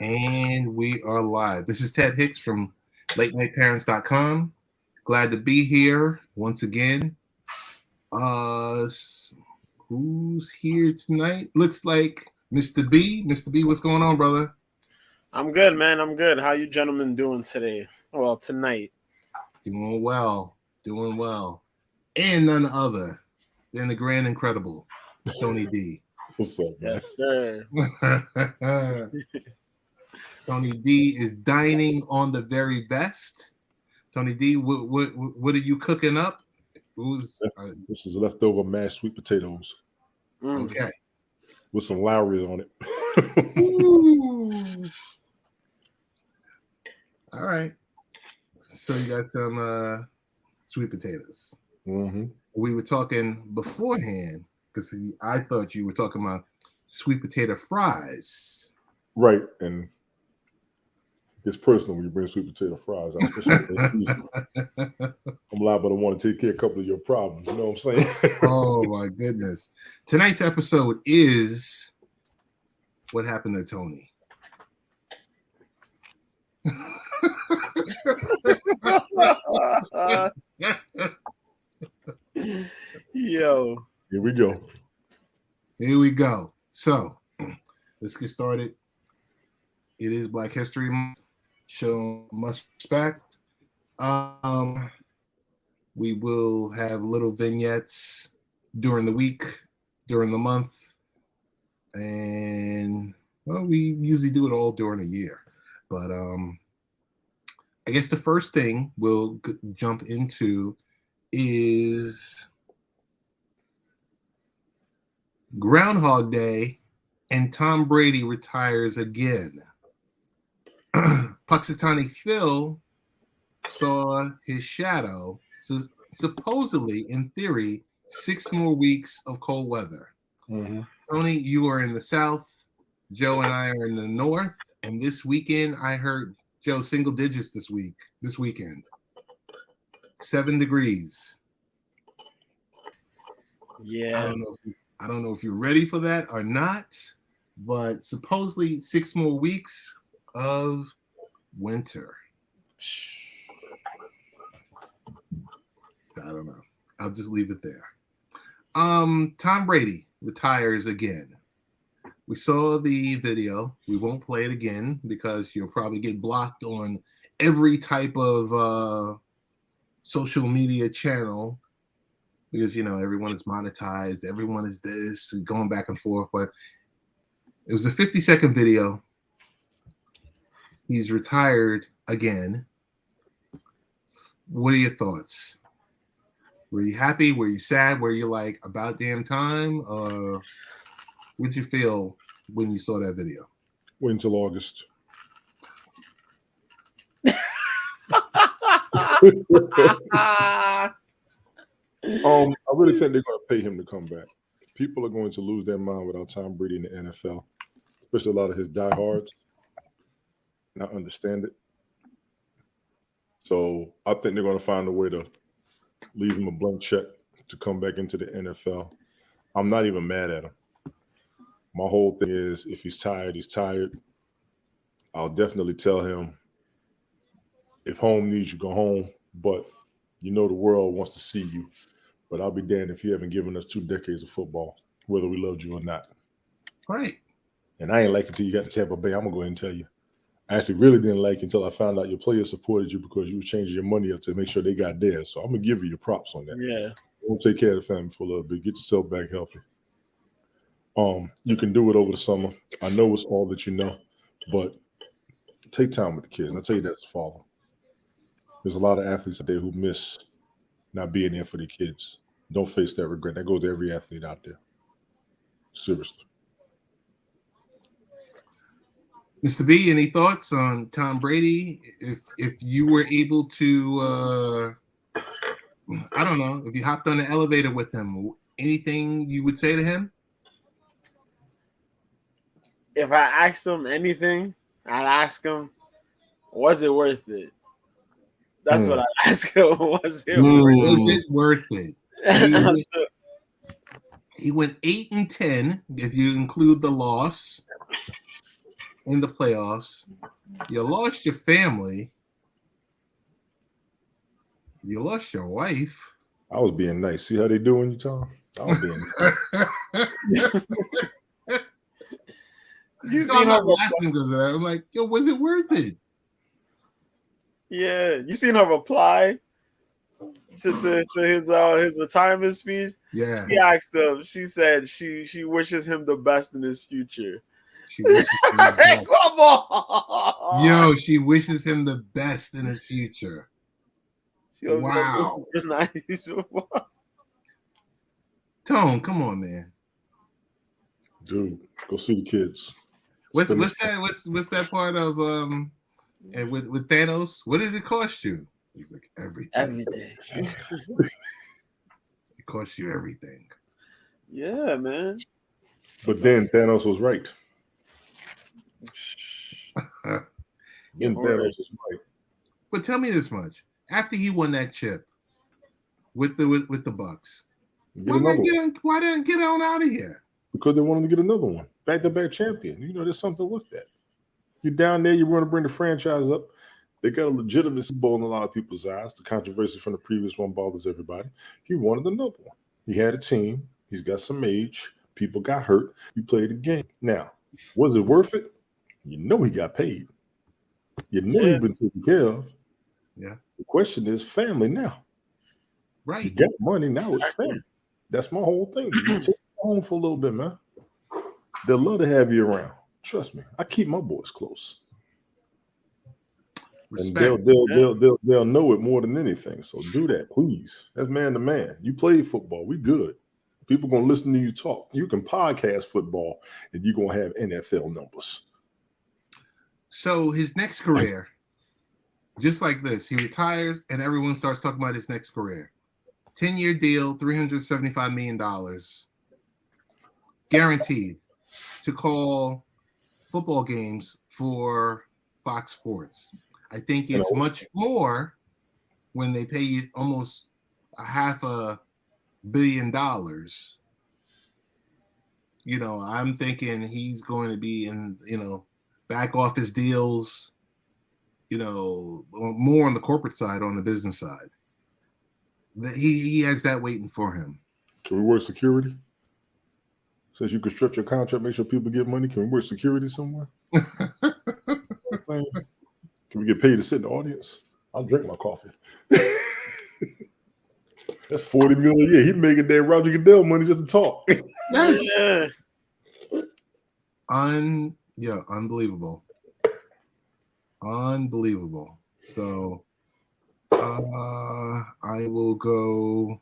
And we are live. This is Ted Hicks from LateNightParents.com. Glad to be here once again. Who's here tonight? Looks like Mr. B. Mr. B, what's going on, brother? I'm good, man. I'm good. How you gentlemen doing today? Well, tonight. Doing well. And none other than the grand incredible Tony D. What's up, man? Yes, sir. Tony D is dining on the very best. Tony D, what are you cooking up? This is leftover mashed sweet potatoes. Okay. With some Lowry's on it. All right. So you got some sweet potatoes. Mm-hmm. We were talking beforehand because I thought you were talking about sweet potato fries. Right, and it's personal when you bring sweet potato fries out. I'm liable to want to take care of a couple of your problems. You know what I'm saying? Oh, my goodness. Tonight's episode is What Happened to Tony? Yo. Here we go. So, let's get started. It is Black History Month. Show much respect. We will have little vignettes during the week, during the month, and well, we usually do it all during the year. But I guess the first thing we'll jump into is GroundHog Day, and Tom Brady retires again. Puxatawny Phil saw his shadow. So supposedly, in theory, 6 more weeks of cold weather. Mm-hmm. Tony, you are in the South. Joe and I are in the North. And this weekend, I heard Joe single digits this weekend. 7 degrees. Yeah. I don't know if you're ready for that or not, but supposedly 6 more weeks of winter. I don't know. I'll just leave it there. Tom Brady retires again. We saw the video. We won't play it again because you'll probably get blocked on every type of social media channel because, you know, everyone is monetized. Everyone is this, going back and forth. But it was a 50-second video. He's retired again. What are your thoughts? Were you happy? Were you sad? Were you like, about damn time? What did you feel when you saw that video? Wait until August. I really think they're going to pay him to come back. People are going to lose their mind without Tom Brady in the NFL, especially a lot of his diehards. And I understand it. So I think they're going to find a way to leave him a blank check to come back into the NFL. I'm not even mad at him. My whole thing is, if he's tired, he's tired. I'll definitely tell him, if home needs you, go home. But you know the world wants to see you. But I'll be damned if you haven't given us 2 decades of football, whether we loved you or not. Right. And I ain't like it until you got to Tampa Bay. I'm going to go ahead and tell you. I actually really didn't like it until I found out your players supported you because you were changing your money up to make sure they got theirs. So I'm going to give you your props on that. Yeah. Don't take care of the family for a little bit. Get yourself back healthy. You can do it over the summer. I know it's all that you know, but take time with the kids. And I'll tell you that as a father. There's a lot of athletes out there who miss not being there for their kids. Don't face that regret. That goes to every athlete out there. Seriously. Mr. B, any thoughts on Tom Brady? If you were able to, I don't know, if you hopped on the elevator with him, anything you would say to him? If I asked him anything, I'd ask him, was it worth it? That's what I'd ask him. Was it worth it? He went 8-10 if you include the loss. in the playoffs. You lost your family. You lost your wife. I was being nice. See how they doing you, Tom? I was being nice. You So seen I'm her not laughing because of that. I'm like, yo, was it worth it? Yeah, you seen her reply to his retirement speech? Yeah. She asked him. She said she wishes him the best in his future. She wishes him the Hey, best. come on! Yo, she wishes him the best in his future. She was Wow. nice. Tone, come on, man. Dude, go see the kids. What's that part of and with Thanos? What did it cost you? He's like, everything. Everything. It cost you everything. Yeah, man. But then Thanos was right. Then Thanos was right. But tell me this much: after he won that chip with the Bucks, why didn't get on out of here? Because they wanted to get another one, back-to-back champion. You know, there's something with that. You're down there, you want to bring the franchise up. They got a legitimate Super Bowl in a lot of people's eyes. The controversy from the previous one bothers everybody. He wanted another one. He had a team. He's got some age. People got hurt. He played the game. Now, was it worth it? You know he got paid. You know he's been taken care of. Yeah. The question is family now. Right. You got money, now it's family. That's my whole thing. You take it home for a little bit, man. They'll love to have you around. Trust me. I keep my boys close. Respect. And they'll know it more than anything. So do that, please. That's man to man. You play football. We good. People gonna listen to you talk. You can podcast football, and you're gonna have NFL numbers. So his next career, just like this, he retires, and everyone starts talking about his next career. 10-year deal, $375 million, guaranteed to call football games for Fox Sports. I think it's much more when they pay you almost $500 million. You know, I'm thinking he's going to be in, back office deals, more on the corporate side, on the business side. He has that waiting for him. Can we work security? Since you can stretch your contract, make sure people get money, can we work security somewhere? Can we get paid to sit in the audience? I'll drink my coffee. That's $40 million a year. He's making that Roger Goodell money just to talk. Yes. Unbelievable. Unbelievable. So I will go.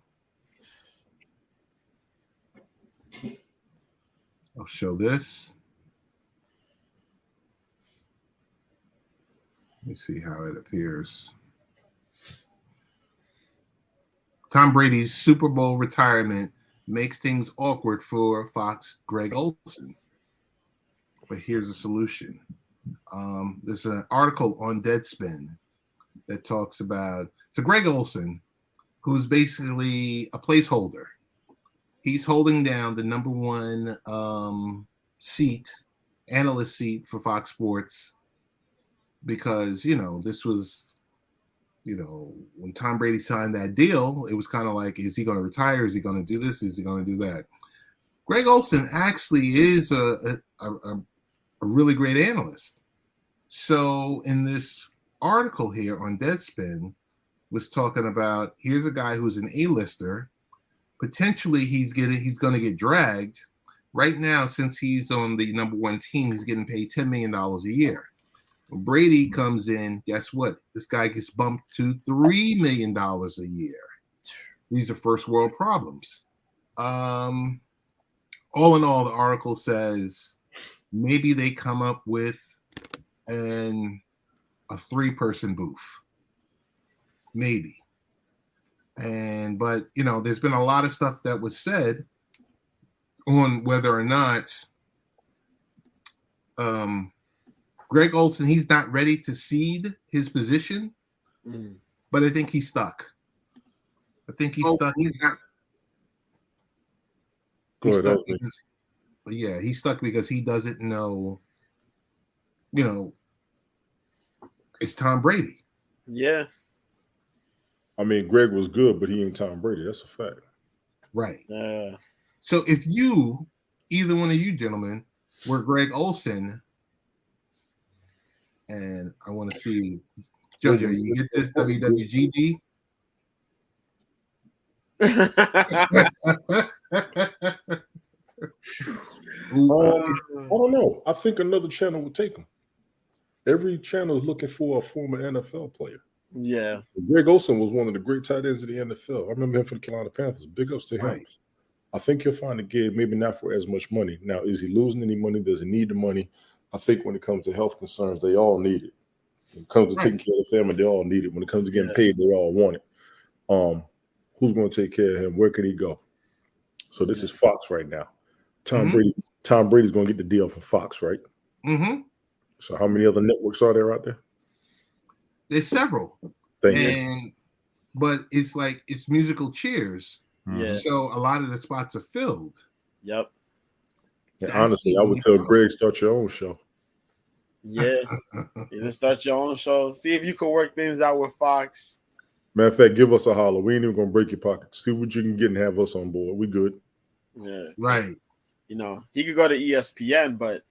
I'll show this. Let me see how it appears. Tom Brady's Super Bowl retirement makes things awkward for Fox GregOlsen. But here's a solution. There's an article on Deadspin that talks about, so GregOlsen, who's basically a placeholder. He's holding down the number one analyst seat for Fox Sports because, this was, when Tom Brady signed that deal, it was kind of like, is he going to retire? Is he going to do this? Is he going to do that? GregOlsen actually is a really great analyst. So in this article here on Deadspin was talking about, here's a guy who's an A-lister. Potentially he's going to get dragged. Right now, since he's on the number one team, he's getting paid $10 million a year. When Brady comes in, guess what? This guy gets bumped to $3 million a year. These are first world problems. All in all, the article says maybe they come up with a 3-person booth. Maybe. But there's been a lot of stuff that was said on whether or not GregOlsen, he's not ready to cede his position, but I think he's stuck. He's stuck. He's stuck because he doesn't know you know, it's Tom Brady. Yeah. I mean, Greg was good, but he ain't Tom Brady. That's a fact. Right. Yeah. So if you, either one of you gentlemen, were GregOlsen, and I want to see, Jojo, you get this WWGD? I don't know. I think another channel would take him. Every channel is looking for a former NFL player. Yeah. GregOlsen was one of the great tight ends of the NFL. I remember him for the Carolina Panthers. Big ups to him. Right. I think he'll find a gig, maybe not for as much money. Now, is he losing any money? Does he need the money? I think when it comes to health concerns, they all need it. When it comes to taking care of the family, they all need it. When it comes to getting paid, they all want it. Who's going to take care of him? Where can he go? So this is Fox right now. Tom Brady's going to get the deal from Fox, right? Mm-hmm. So how many other networks are there out there? There's several. Thank you. But it's like it's musical chairs. Yeah. So a lot of the spots are filled. Yep. And honestly, I would tell Greg, start your own show. Yeah. You just start your own show. See if you can work things out with Fox. Matter of fact, give us a holler. We ain't even gonna break your pockets. See what you can get and have us on board. We good. Yeah. Right. You know, he could go to ESPN, but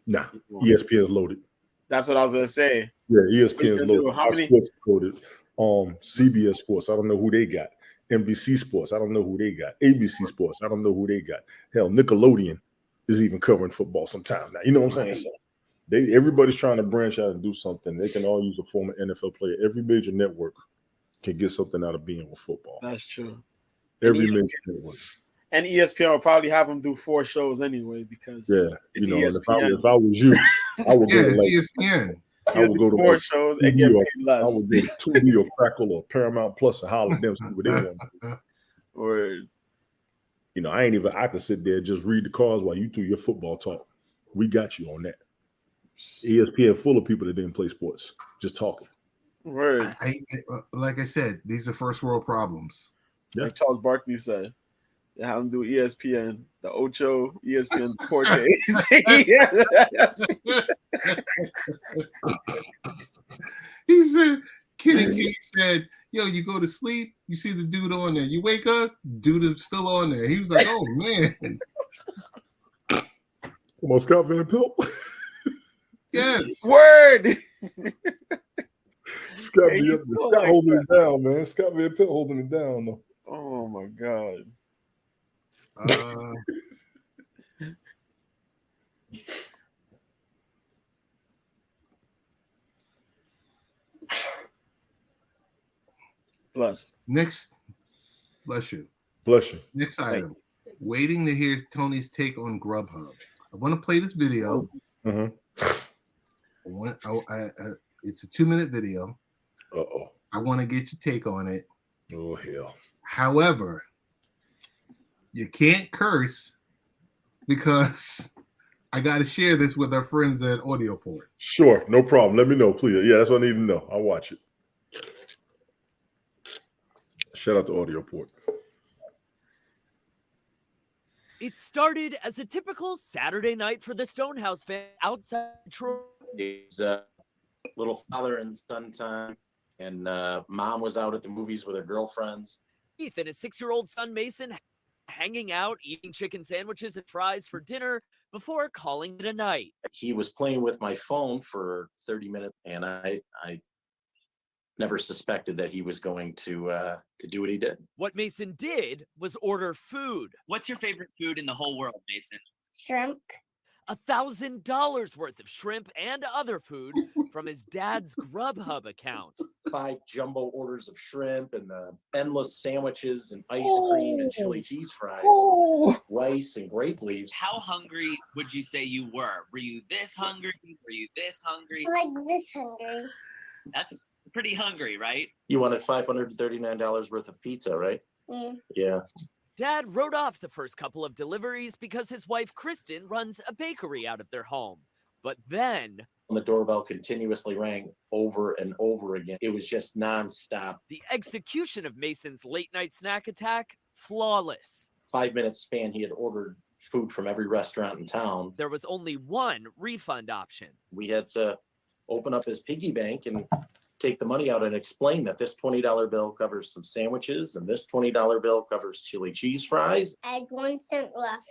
nah, ESPN's loaded. That's what I was gonna say. Yeah, ESPN's loaded. How many? Sports loaded. CBS Sports, I don't know who they got. NBC Sports, I don't know who they got. ABC Sports, I don't know who they got. Hell, Nickelodeon is even covering football sometimes now. You know what I'm saying? So everybody's trying to branch out and do something. They can all use a former NFL player. Every major network can get something out of being with football. That's true. Every major network. And ESPN will probably have them do 4 shows anyway because it's ESPN. If I was you, I would go to like ESPN. I would go to 4 shows and get paid less. I would go to Tubi or Crackle or Paramount Plus and holler at them, see what they want. Or I can sit there and just read the cards while you do your football talk. We got you on that. ESPN full of people that didn't play sports, just talking. Word. Like I said, these are first world problems. Yeah. Like Charles Barkley said, they have them do ESPN, the Ocho, ESPN Deportes. He said, Kenny said, yo, you go to sleep, you see the dude on there. You wake up, dude is still on there. He was like, oh, man. Come on, Scott Van Pelt. Yes. Word. Scott holding it down, man. Scott Van Pelt holding it down, though. Oh, my God. Bless you. Bless you. Next item. Waiting to hear Tony's take on GrubHub. I want to play this video. It's a 2-minute video. Uh-oh. I want to get your take on it. Oh, hell. However, you can't curse because I got to share this with our friends at AudioPort. Sure, no problem. Let me know, please. Yeah, that's what I need to know. I'll watch it. Shout out to AudioPort. It started as a typical Saturday night for the Stonehouse fan outside Detroit. It's little father and son time, and mom was out at the movies with her girlfriends. Keith and his 6-year-old son Mason hanging out, eating chicken sandwiches and fries for dinner before calling it a night. He was playing with my phone for 30 minutes, and I never suspected that he was going to do what he did. What Mason did was order food. What's your favorite food in the whole world, Mason? Shrimp. $1,000 worth of shrimp and other food from his dad's GrubHub account. 5 jumbo orders of shrimp and endless sandwiches and ice cream and chili cheese fries, rice and grape leaves. How hungry would you say you were? Were you this hungry? Were you this hungry? Like this hungry. That's pretty hungry, right? You wanted $539 worth of pizza, right? Yeah. Yeah. Dad wrote off the first couple of deliveries because his wife Kristen runs a bakery out of their home. But then The doorbell continuously rang over and over again. It was just nonstop. the execution of Mason's late night snack attack, flawless. 5-minute span, he had ordered food from every restaurant in town. There was only one refund option. We had to open up his piggy bank and take the money out and explain that this $20 bill covers some sandwiches and this $20 bill covers chili cheese fries. I had 1 cent left.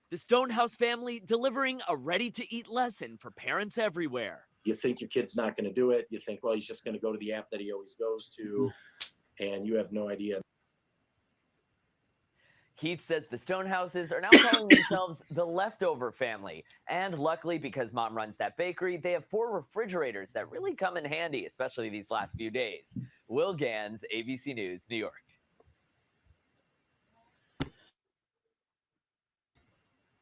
The Stonehouse family delivering a ready-to-eat lesson for parents everywhere. You think your kid's not going to do it. You think, well, he's just going to go to the app that he always goes to, and you have no idea. Keith says the Stonehouses are now calling themselves the Leftover Family. And luckily, because Mom runs that bakery, they have 4 refrigerators that really come in handy, especially these last few days. Will Gans, ABC News, New York.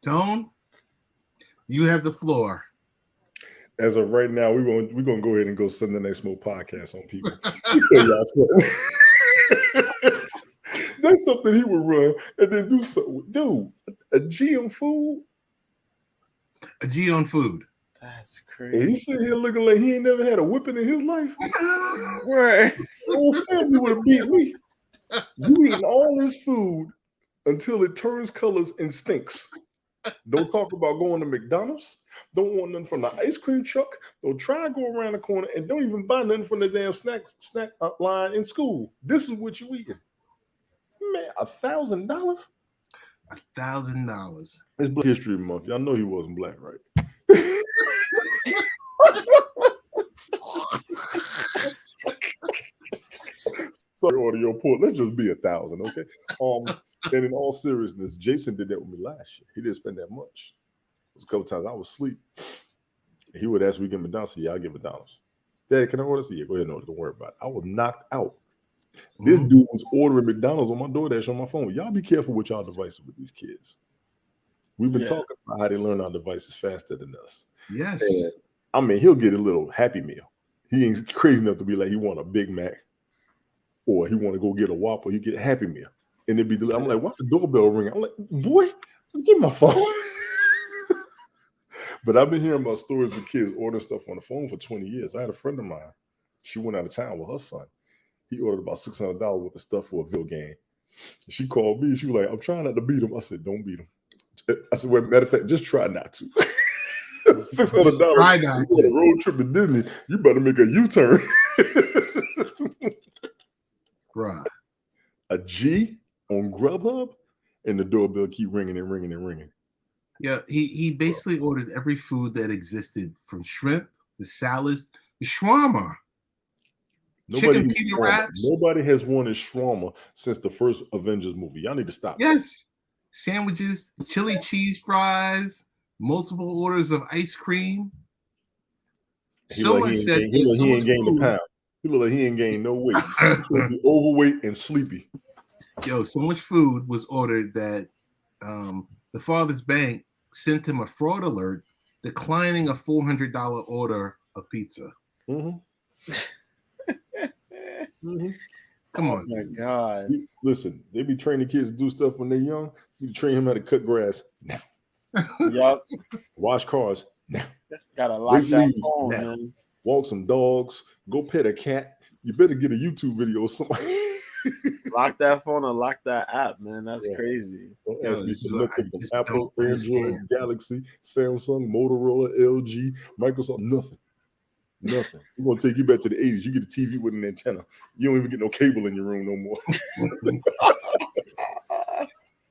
Tone, you have the floor. As of right now, we're gonna go ahead and go Sunday Night Smoke podcast on people. Tell y'all something. That's something he would run and then do something. Dude, a G on food. A G on food. That's And crazy. he sitting here looking like he ain't never had a whipping in his life. Word. Whole family would have beat me. You eating all this food until it turns colors and stinks. Don't talk about going to McDonald's. Don't want nothing from the ice cream truck. Don't try to go around the corner and don't even buy nothing from the damn snack line in school. This is what you eating. Man, $1,000? $1,000. It's Black History Month. Y'all know he wasn't black, right? Sorry, audio port. Let's just be 1,000, okay? And in all seriousness, Jason did that with me last year. He didn't spend that much. It was a couple times I was asleep. He would ask me to get McDonald's. So yeah, I'll get McDonald's. Daddy, can I order? So yeah, go ahead and order. Don't worry about it. I was knocked out. This dude was ordering McDonald's on my DoorDash on my phone. Y'all be careful with y'all devices with these kids. We've been talking about how they learn our devices faster than us. Yes. And, I mean, he'll get a little Happy Meal. He ain't crazy enough to be like he want a Big Mac or he want to go get a Whopper. He get a Happy Meal. And it'd be, I'm like, what's the doorbell ringing? I'm like, boy, give my phone. But I've been hearing about stories of kids ordering stuff on the phone for 20 years. I had a friend of mine. She went out of town with her son. He ordered about $600 worth of stuff for a video game. She called me. She was like, I'm trying not to beat him. I said, don't beat him. I said, well, matter of fact, just try not to. $600. Try not to. A road trip to Disney. You better make a U-turn. Bruh. A G on GrubHub, and the doorbell keep ringing and ringing and ringing. Yeah, he basically ordered every food that existed, from shrimp, the salads, the shawarma. Chicken pita wraps. Nobody has wanted shawarma since the first Avengers movie. Y'all need to stop. Yes. Sandwiches, chili cheese fries, multiple orders of ice cream. He ain't gained a pound. He look like he ain't gained no weight. He'll be overweight and sleepy. Yo, so much food was ordered that the father's bank sent him a fraud alert declining a $400 order of pizza. Mm-hmm. Mm-hmm. Come on. Oh my God. Listen, they be training kids to do stuff when they're young. You train him how to cut grass now. Yup. Wash cars now. Gotta lock Break that leaves phone, now. man. Walk some dogs. Go pet a cat. You better get a YouTube video or something. Lock that phone or lock that app, man. That's Yeah. crazy. Don't Yo, ask me this is for what nothing I from just Apple, don't Android, understand. Galaxy, Samsung, Motorola, LG, Microsoft, nothing. Nothing. We're going to take you back to the 80s. You get a TV with an antenna. You don't even get no cable in your room no more.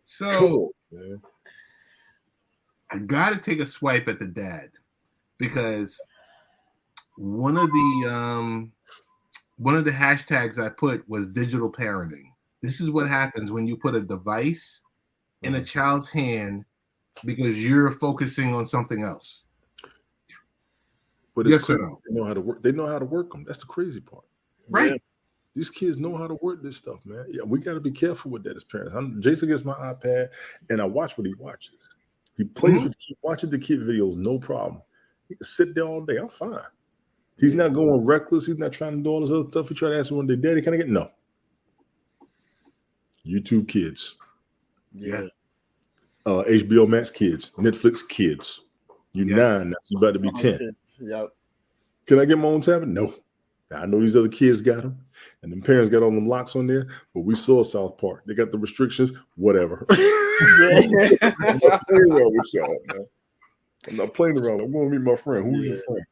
So Man. I got to take a swipe at the dad, because one of the hashtags I put was digital parenting. This is what happens when you put a device in a child's hand because you're focusing on something else. But it's Yes or crazy. no? They know how to work. They know how to work them. That's the crazy part. Right. Yeah. These kids know how to work this stuff, man. Yeah, we got to be careful with that as parents. Jason gets my iPad, and I watch what he watches. He plays with watching the kid videos, no problem. He can sit there all day. I'm fine. He's not going reckless. He's not trying to do all this other stuff. He tried to ask me one day, Daddy, can I get no? YouTube kids. Yeah. HBO Max kids. Netflix kids. You 9 now, so you about to be 10. Yep. Can I get my own tablet? No. Now, I know these other kids got them, and them parents got all them locks on there, but we saw South Park. They got the restrictions, whatever. I'm not playing around with y'all, man. I'm not playing around. I'm going to meet my friend. Who's your friend?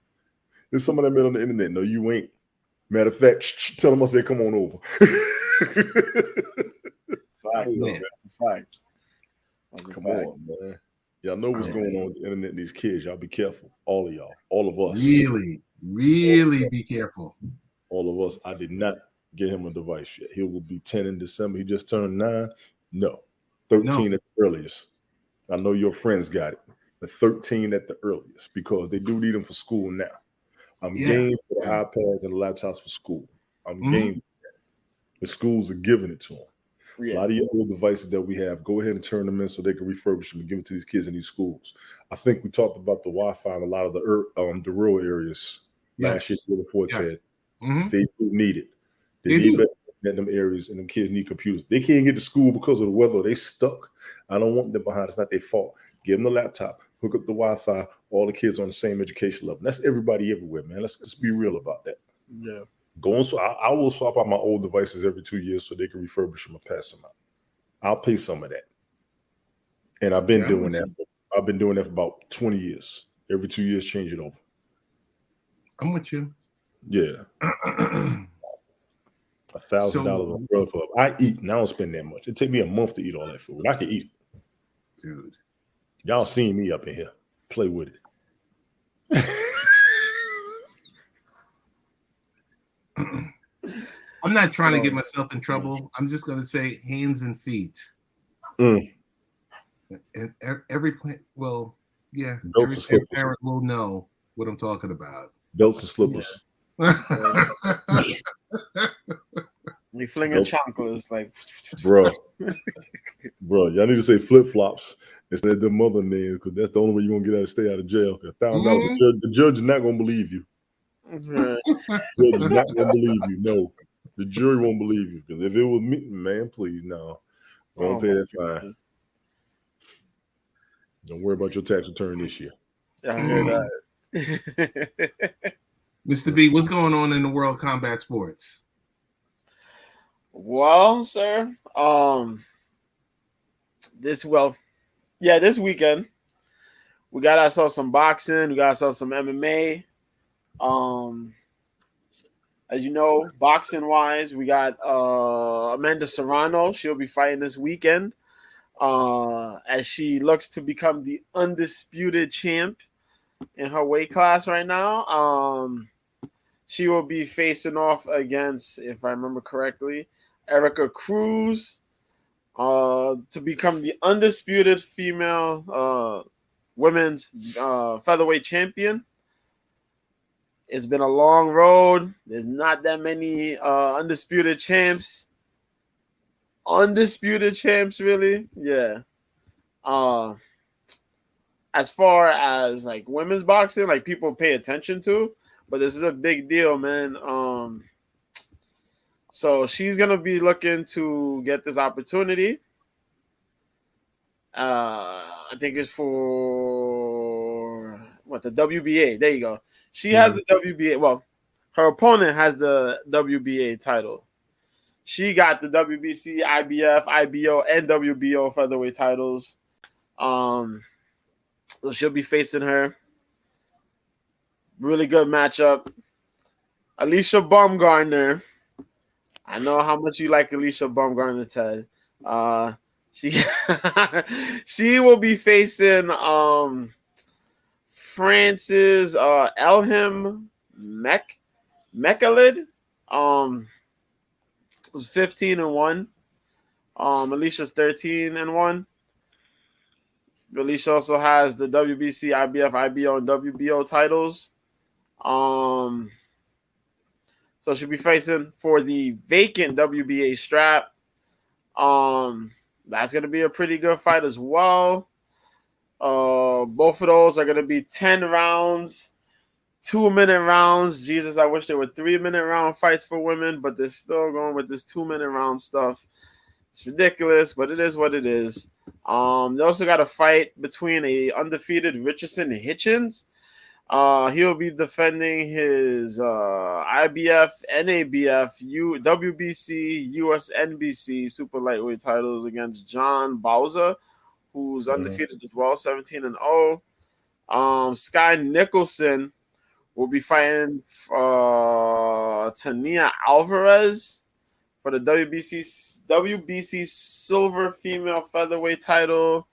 There's someone I met on the internet. No, you ain't. Matter of fact, tell them I said, come on over. Fact, Yeah. fact. Come on, man. Y'all know what's going on with the internet and these kids. Y'all be careful. All of y'all. All of us. Really, really be careful. All of us. I did not get him a device yet. He will be 10 in December. He just turned 9. No. 13 at the earliest. I know your friends got it. But 13 at the earliest because they do need them for school now. I'm game for the iPads and the laptops for school. I'm game for that. The schools are giving it to them. A lot of your old devices that we have, go ahead and turn them in so they can refurbish them and give it to these kids in these schools. I think we talked about the Wi-Fi in a lot of the rural areas last year before Ted. They do need it. They need better in them areas, and them kids need computers. They can't get to school because of the weather. They stuck. I don't want them behind. It's not their fault. Give them the laptop. Hook up the Wi-Fi. All the kids on the same education level. That's everybody everywhere, man. Let's be real about that. Yeah. I will swap out my old devices every 2 years so they can refurbish them and pass them out. I'll pay some of that. And I've been doing that. I've been doing that for about 20 years. Every 2 years, change it over. I'm with you. Yeah. $1,000 on GrubHub. I eat and I don't spend that much. It take me a month to eat all that food. I can eat it. Dude. Y'all seen me up in here. Play with it. I'm not trying to get myself in trouble. I'm just going to say hands and feet. And every parent will know what I'm talking about. Belts and slippers. We flinging chocolates like, bro. Y'all need to say flip flops instead of the mother names because that's the only way you're gonna get out of stay out of jail. $1,000, the judge is not gonna believe you. The judge is not gonna believe you. No, the jury won't believe you because if it was me, man, please no, don't pay that fine. Don't worry about your tax return this year. I hear that. Mr. B, what's going on in the world of combat sports? Well, sir, this weekend we got ourselves some boxing, we got ourselves some MMA. As you know, boxing wise, we got Amanda Serrano. She'll be fighting this weekend as she looks to become the undisputed champ in her weight class right now. She will be facing off against, if I remember correctly, Erica Cruz to become the undisputed female women's featherweight champion. It's been a long road. There's not that many undisputed champs. Undisputed champs, really? Yeah. As far as like women's boxing, like people pay attention to, but this is a big deal, man. So she's gonna be looking to get this opportunity. I think it's for the WBA. There you go. She has the WBA. Well, her opponent has the WBA title. She got the WBC, IBF, IBO, and WBO featherweight titles. So she'll be facing her. Really good matchup. Alicia Baumgartner. I know how much you like Alicia Baumgartner, Ted. She will be facing France's Elham Mekhalid. Was 15-1. Alicia's 13-1. Alicia also has the WBC, IBF, IBO, and WBO titles. So she'll be facing for the vacant WBA strap. That's going to be a pretty good fight as well. Both of those are going to be 10 rounds, 2-minute rounds. Jesus, I wish there were 3-minute round fights for women, but they're still going with this 2-minute round stuff. It's ridiculous, but it is what it is. They also got a fight between a undefeated Richardson and Hitchens He'll be defending his IBF, NABF, WBC, USNBC super lightweight titles against John Bauza, who's undefeated as well, 17-0. Sky Nicholson will be fighting Tania Alvarez for the WBC silver female featherweight title.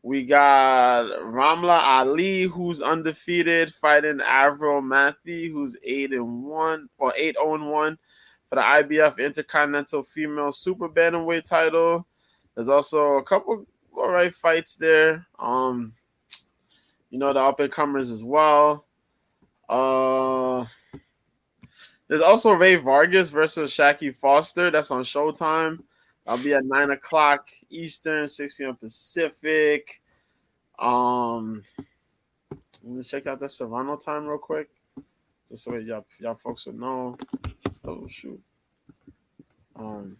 We got Ramla Ali, who's undefeated, fighting Avril Matthew, who's 8-1 or 8-0-1 for the IBF Intercontinental Female Super Bantamweight title. There's also a couple all right fights there. The up and comers as well. There's also Ray Vargas versus Shaki Foster. That's on Showtime. I'll be at 9:00 Eastern, 6 p.m. Pacific. Let me check out that Serrano time real quick, just so y'all folks will know. Oh shoot. Hold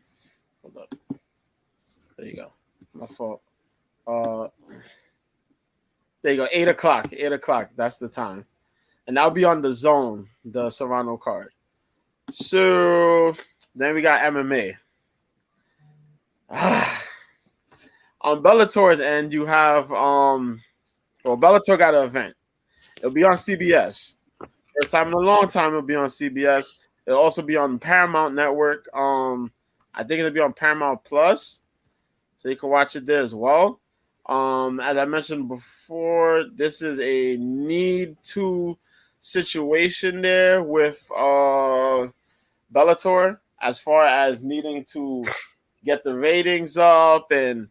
up. There you go. My fault. There you go. 8:00. 8:00. That's the time, and I'll be on the Zone, the Serrano card. So then we got MMA. On Bellator's end, you have Bellator got an event. It'll be on CBS. First time in a long time it'll be on CBS. It'll also be on Paramount Network. I think it'll be on Paramount Plus, so you can watch it there as well. As I mentioned before, this is a need to situation there with Bellator, as far as needing to get the ratings up, and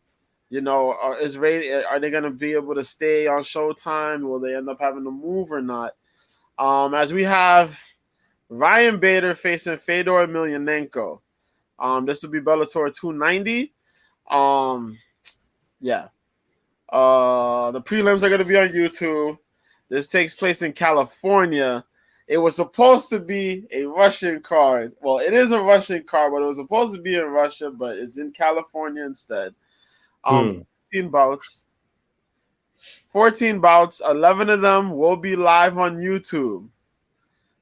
are they going to be able to stay on Showtime? Will they end up having to move or not? As we have Ryan Bader facing Fedor Emelianenko. This will be Bellator 290. The prelims are going to be on YouTube. This takes place in California. It was supposed to be a Russian card. Well, it is a Russian card, but it was supposed to be in Russia, but it's in California instead. 14 bouts. 14 bouts. 11 of them will be live on YouTube.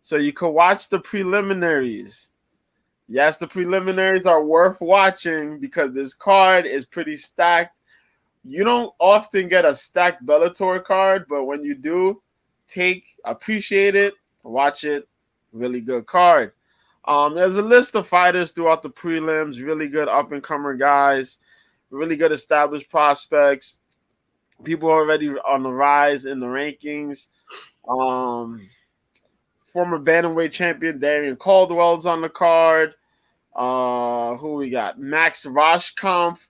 So you can watch the preliminaries. Yes, the preliminaries are worth watching because this card is pretty stacked. You don't often get a stacked Bellator card, but when you do, appreciate it, watch it. Really good card. There's a list of fighters throughout the prelims, really good up-and-comer guys, really good established prospects, people already on the rise in the rankings. Former bantamweight champion Darian Caldwell's on the card. Who we got? Max Roshkampf,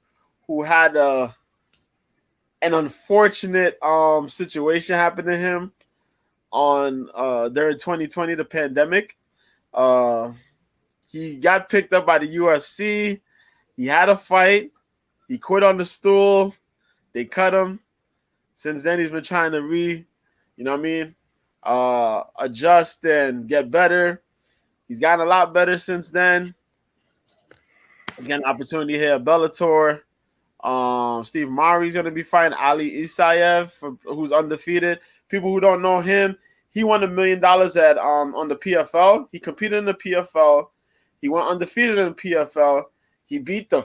who had an unfortunate situation happen to him during 2020, the pandemic. He got picked up by the UFC. He had a fight. He quit on the stool. They cut him. Since then, he's been trying to adjust and get better. He's gotten a lot better since then. He's got an opportunity here at Bellator. Steve Murray's going to be fighting Ali Isaev, who's undefeated. People who don't know him, he won $1 million on the PFL. He competed in the PFL. He went undefeated in the PFL. He beat the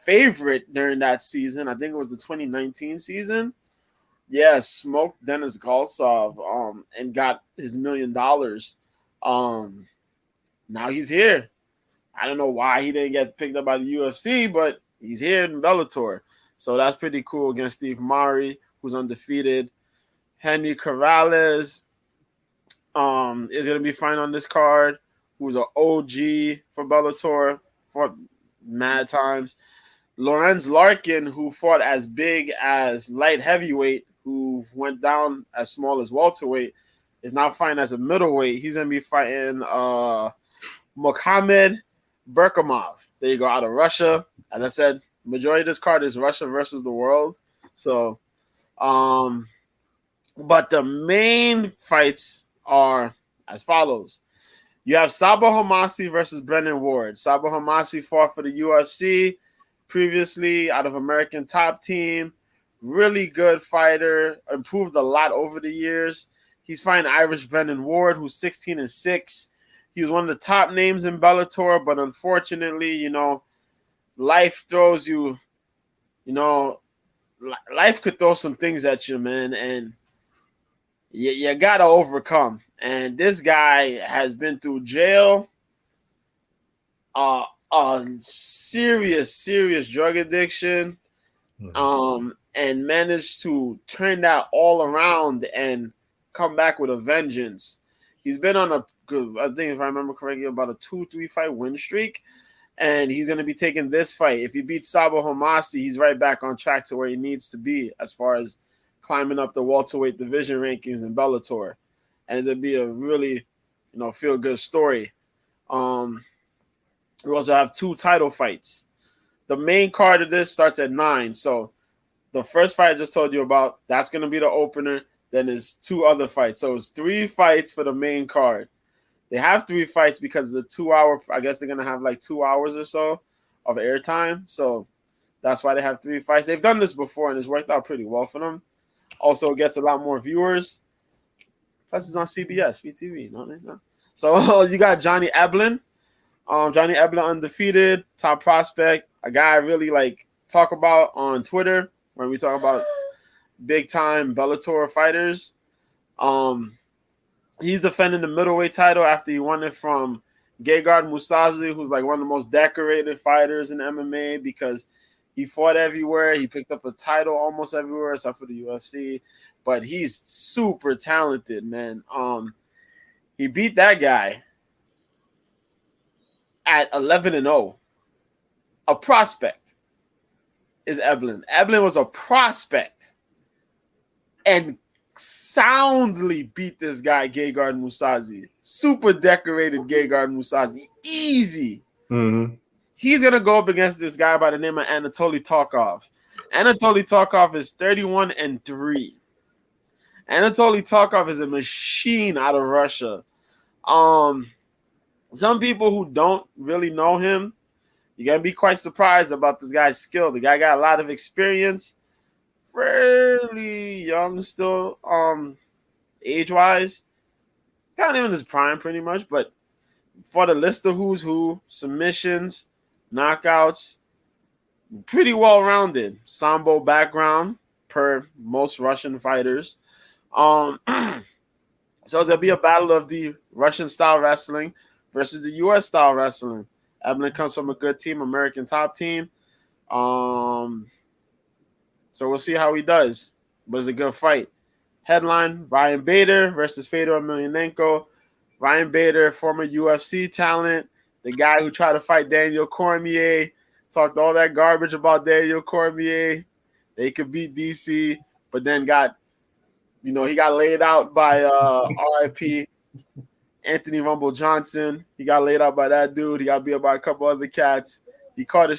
favorite during that season. I think it was the 2019 season. Yeah, smoked Dennis Galsov and got his $1 million. Now he's here. I don't know why he didn't get picked up by the UFC, but he's here in Bellator. So that's pretty cool against Steve Murray, who's undefeated. Henry Corrales is going to be fighting on this card, who's an OG for Bellator for mad times. Lorenz Larkin, who fought as big as light heavyweight, who went down as small as welterweight, is now fighting as a middleweight. He's going to be fighting Mohamed Berkamov. There you go, out of Russia. As I said, majority of this card is Russia versus the world. So, but the main fights are as follows. You have Sabah Homasi versus Brennan Ward. Sabah Homasi fought for the UFC previously out of American Top Team. Really good fighter. Improved a lot over the years. He's fighting Irish Brendan Ward, who's 16-6. He was one of the top names in Bellator, but unfortunately, you know, life throws you, you know, life could throw some things at you, man, and you got to overcome. And this guy has been through jail, a serious drug addiction, and managed to turn that all around and come back with a vengeance. He's been on I think if I remember correctly, about a 2-3 fight win streak, and he's going to be taking this fight. If he beats Sabo Homasi, he's right back on track to where he needs to be as far as climbing up the welterweight division rankings in Bellator. And it'll be a really, you know, feel-good story. We also have 2 title fights. The main card of this starts at 9. So the first fight I just told you about, that's going to be the opener. Then there's 2 other fights. So it's 3 fights for the main card. They have 3 fights because the 2-hour, I guess they're going to have like 2 hours or so of airtime. So that's why they have 3 fights. They've done this before, and it's worked out pretty well for them. Also, it gets a lot more viewers. Plus, it's on CBS, free TV. No. So you got Johnny Eblen. Johnny Eblen, undefeated, top prospect. A guy I really like talk about on Twitter when we talk about big-time Bellator fighters. He's defending the middleweight title after he won it from Gegard Mousasi, who's like one of the most decorated fighters in MMA because he fought everywhere. He picked up a title almost everywhere except for the UFC. But he's super talented, man. He beat that guy at 11-0. A prospect is Eblen. Eblen was a prospect and soundly beat this guy, Gegard Mousasi. Super decorated Gegard Mousasi. Easy. Mm-hmm. He's going to go up against this guy by the name of Anatoly Tarkov. Anatoly Tarkov is 31-3. Anatoly Tarkov is a machine out of Russia. Some people who don't really know him, you're going to be quite surprised about this guy's skill. The guy got a lot of experience, fairly young still, age-wise. Kind of in his prime pretty much, but for the list of who's who, submissions, knockouts, pretty well-rounded. Sambo background per most Russian fighters. So there'll be a battle of the Russian-style wrestling versus the U.S.-style wrestling. Eblen comes from a good team, American top team. So we'll see how he does. But it's a good fight. Headline, Ryan Bader versus Fedor Emelianenko. Ryan Bader, former UFC talent, the guy who tried to fight Daniel Cormier, talked all that garbage about Daniel Cormier. They could beat DC, but then he got laid out by RIP Anthony Rumble Johnson. He got laid out by that dude. He got beat up by a couple other cats. He caught a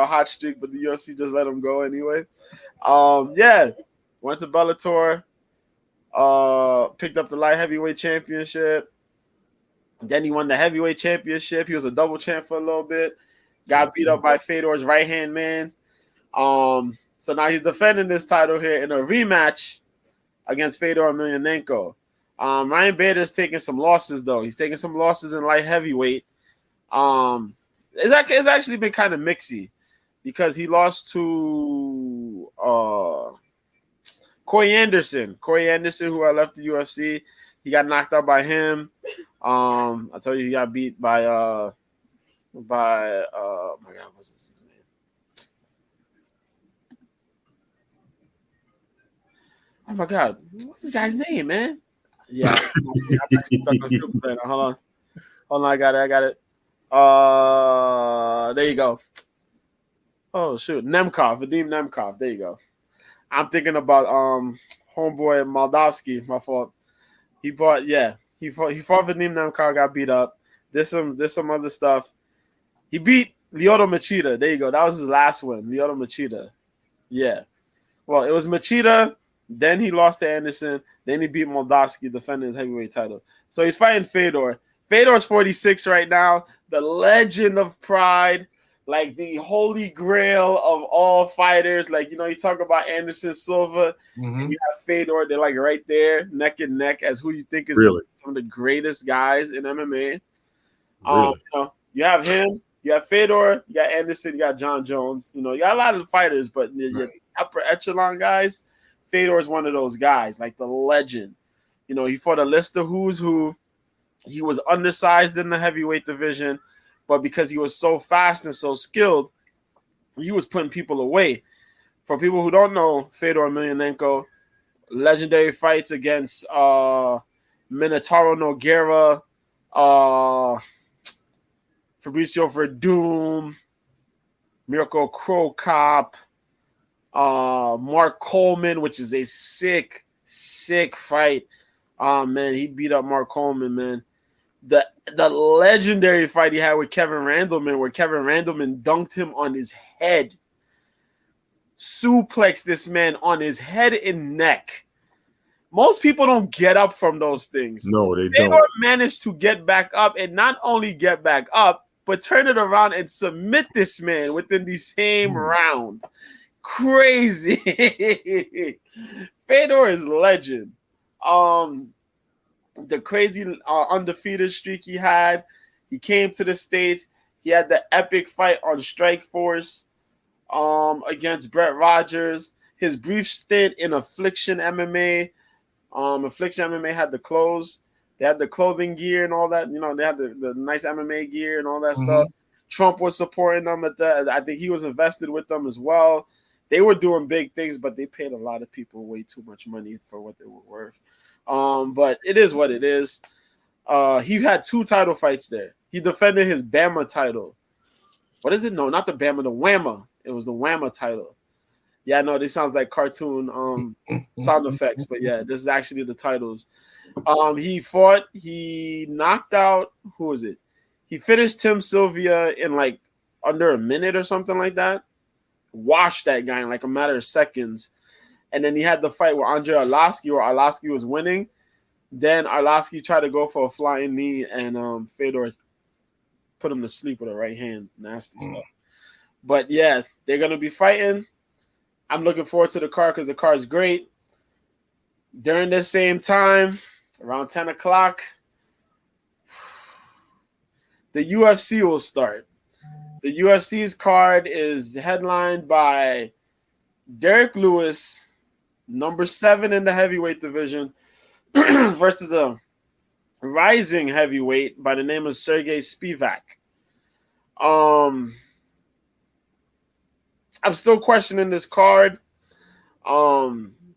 hot streak, but the UFC just let him go anyway. Went to Bellator, picked up the light heavyweight championship. Then he won the heavyweight championship. He was a double champ for a little bit. Got beat up by Fedor's right-hand man. So now he's defending this title here in a rematch against Fedor Emelianenko. Ryan Bader's taking some losses, though. He's taking some losses in light heavyweight. It's actually been kind of mixy because he lost to Corey Anderson. Corey Anderson, who I left the UFC. He got knocked out by him. I told you he got beat by oh my God, what's his name? Oh my God, what's this guy's name, man? Yeah, hold on, I got it. There you go. Oh shoot, Vadim Nemkov. There you go. I'm thinking about homeboy Moldavsky. My fault. He fought Vadim Nemkov, got beat up. There's some other stuff. He beat Lyoto Machida. There you go. That was his last one. Lyoto Machida. Yeah. Well, it was Machida. Then he lost to Anderson. Then he beat Moldavsky, defending his heavyweight title. So he's fighting Fedor. Fedor's 46 right now. The legend of Pride. like the holy grail of all fighters. Like, you talk about Anderson Silva Mhm. and you have Fedor. They're like right there, neck and neck, as who you think is Really? some of the greatest guys in MMA. Really? You have him, you have Fedor, you got Anderson, you got John Jones. You got a lot of fighters, but your upper echelon guys, Fedor is one of those guys, like the legend. He fought a list of who's who. He was undersized in the heavyweight division, but because he was so fast and so skilled, he was putting people away. For people who don't know, Fedor Emelianenko, legendary fights against Minotauro Nogueira, Fabricio Verdum, Mirko Cro Cop, Mark Coleman, which is a sick fight. Man, he beat up Mark Coleman, man. The legendary fight he had with Kevin Randleman, where Kevin Randleman dunked him on his head, suplexed this man on his head and neck. Most people don't get up from those things. No, they Fedor don't. managed to get back up, and not only get back up, but turn it around and submit this man within the same round. Crazy. Fedor is legend. The crazy undefeated streak he had. He came to the States. He had the epic fight on Strikeforce against Brett Rogers. His brief stint in Affliction MMA. Affliction MMA had the clothes. They had the clothing gear and all that. They had the nice MMA gear and all that stuff. Trump was supporting them at that. I think he was invested with them as well. They were doing big things, but they paid a lot of people way too much money for what they were worth. But it is what it is. He had 2 title fights there. He defended his Bama title. What is it? No, not the Bama, the Whamma. It was the Whamma title. Yeah, no, this sounds like cartoon sound effects, but yeah, this is actually the titles. He fought. He knocked out. Who was it? He finished Tim Sylvia in like under a minute or something like that. Washed that guy in like a matter of seconds. And then he had the fight with Andre Arlovsky, where Arlovsky was winning. Then Arlovsky tried to go for a flying knee, and Fedor put him to sleep with a right hand. Nasty stuff. But yeah, they're going to be fighting. I'm looking forward to the card because the card is great. During the same time, around 10 o'clock, the UFC will start. The UFC's card is headlined by Derek Lewis, number 7 in the heavyweight division, versus a rising heavyweight by the name of Sergey Spivak. I'm still questioning this card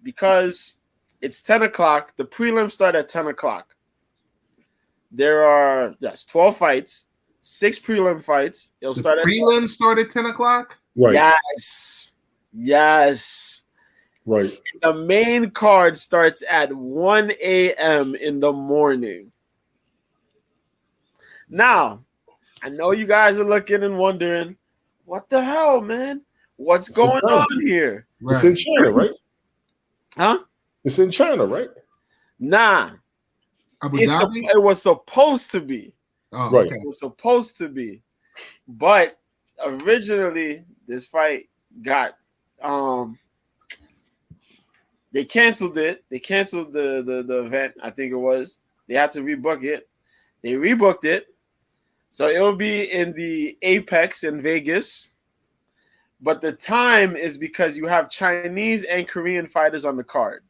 because it's 10 o'clock. The prelims start at 10 o'clock. There are 12 fights, 6 prelim fights. It'll start at prelims start at 10 o'clock? Right. Yes. Right. The main card starts at 1 a.m. in the morning. Now, I know you guys are looking and wondering, what the hell, man? What's going on here? Right. It's in China, right? Huh? It's in China, right? Nah. It was supposed to be. Oh, right. Okay. It was supposed to be. But originally, this fight got they canceled it. They canceled the event, I think it was. They had to rebook it. They rebooked it. So it will be in the Apex in Vegas. But the time is because you have Chinese and Korean fighters on the card.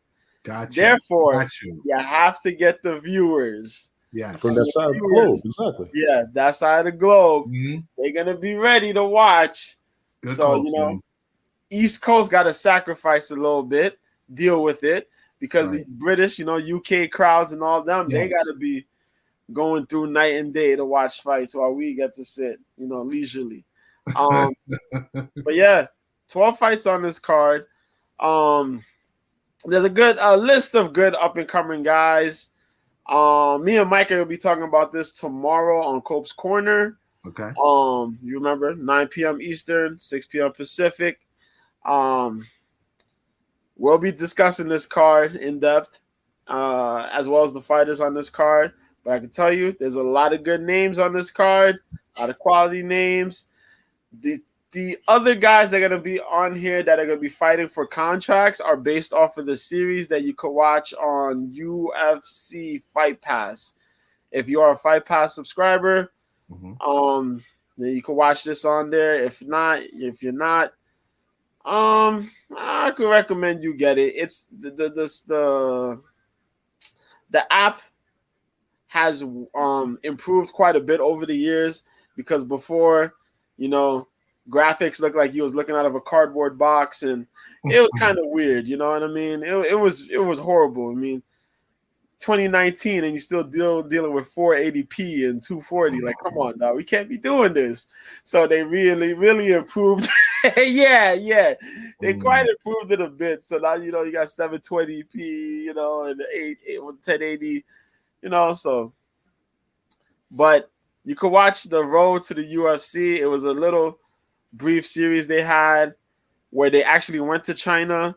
Gotcha. Therefore, you have to get the viewers. Yeah. From that side of the globe, exactly. Yeah, that side of the globe. They're going to be ready to watch. Good so, call, you know, East Coast got to sacrifice a little bit, deal with it, because the British, you know, UK crowds and all them, they got to be going through night and day to watch fights while we get to sit, you know, leisurely. But yeah, 12 fights on this card. There's a good list of good up and coming guys. Me and Micah will be talking about this tomorrow on Cope's Corner. Okay. You remember 9 p.m. Eastern, 6 p.m. Pacific. We'll be discussing this card in depth, as well as the fighters on this card. But I can tell you, there's a lot of good names on this card, a lot of quality names. The other guys that are going to be on here that are going to be fighting for contracts are based off of the series that you could watch on UFC Fight Pass. If you are a Fight Pass subscriber, then you can watch this on there. If you're not, I could recommend you get it. It's the app has improved quite a bit over the years, because before, graphics looked like you was looking out of a cardboard box, and it was kind of weird. You know what I mean? It was horrible. I mean, 2019 and you still dealing with 480p and 240. Like, come on, dog, we can't be doing this. So they really improved. yeah, they quite improved it a bit. So now you got 720p, and 1080, So, but you could watch the road to the UFC. It was a little brief series they had where they actually went to China,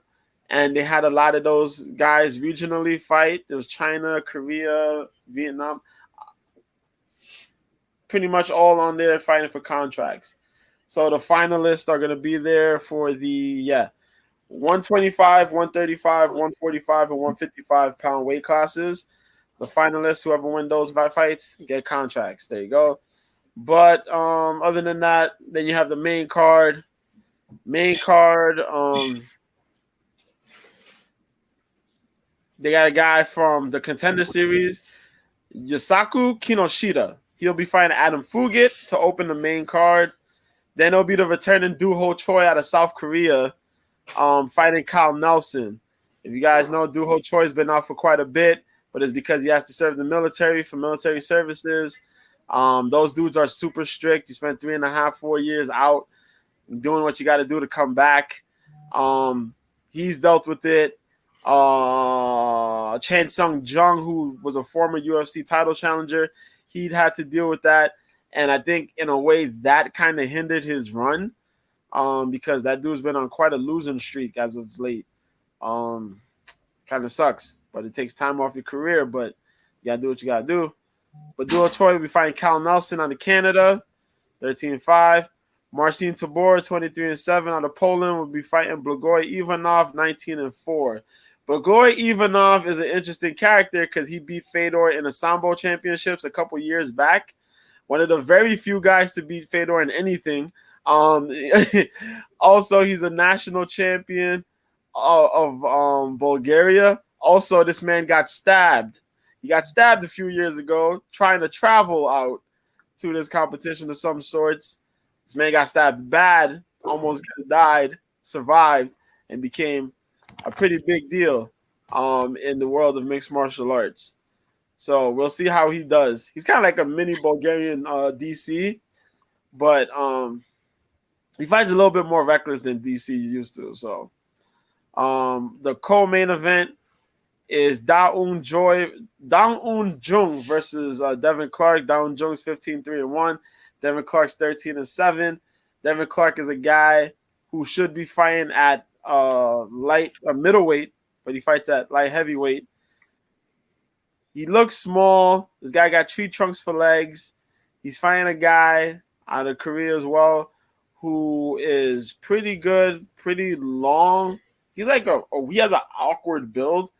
and they had a lot of those guys regionally fight. There was China, Korea, Vietnam, pretty much all on there fighting for contracts. So the finalists are going to be there for the 125, 135, 145, and 155 pound weight classes. The finalists, whoever win those fights, get contracts. There you go. But other than that, then you have the main card. They got a guy from the Contender Series, Yusaku Kinoshita. He'll be fighting Adam Fugit to open the main card. Then it'll be the returning Do-Ho Choi out of South Korea, fighting Kyle Nelson. If you guys know, Do-Ho Choi's been out for quite a bit, but it's because he has to serve the military for military services. Those dudes are super strict. You spent 3.5, 4 years out doing what you got to do to come back. He's dealt with it. Chan Sung Jung, who was a former UFC title challenger, he'd had to deal with that. And I think in a way that kind of hindered his run, because that dude's been on quite a losing streak as of late. Kind of sucks, but it takes time off your career, but you got to do what you got to do. But Do-Ho Choi will be fighting Cal Nelson out of Canada, 13-5. Marcin Tabor, 23-7 out of Poland, will be fighting Blagoy Ivanov, 19-4. Blagoy Ivanov is an interesting character because he beat Fedor in the Sambo Championships a couple years back. One of the very few guys to beat Fedor in anything. Also, he's a national champion of Bulgaria. Also, this man got stabbed. He got stabbed a few years ago trying to travel out to this competition of some sorts. This man got stabbed bad, almost died, survived, and became a pretty big deal in the world of mixed martial arts. So we'll see how he does. He's kind of like a mini Bulgarian DC, but he fights a little bit more reckless than DC used to. So the co-main event is Da-Un Jung versus Devin Clark. Da-Un Jung's 15-3-1. Devin Clark's 13-7. Devin Clark is a guy who should be fighting at middleweight, but he fights at light heavyweight. He looks small. This guy got tree trunks for legs. He's fighting a guy out of Korea as well who is pretty good, pretty long. He's like he has an awkward build,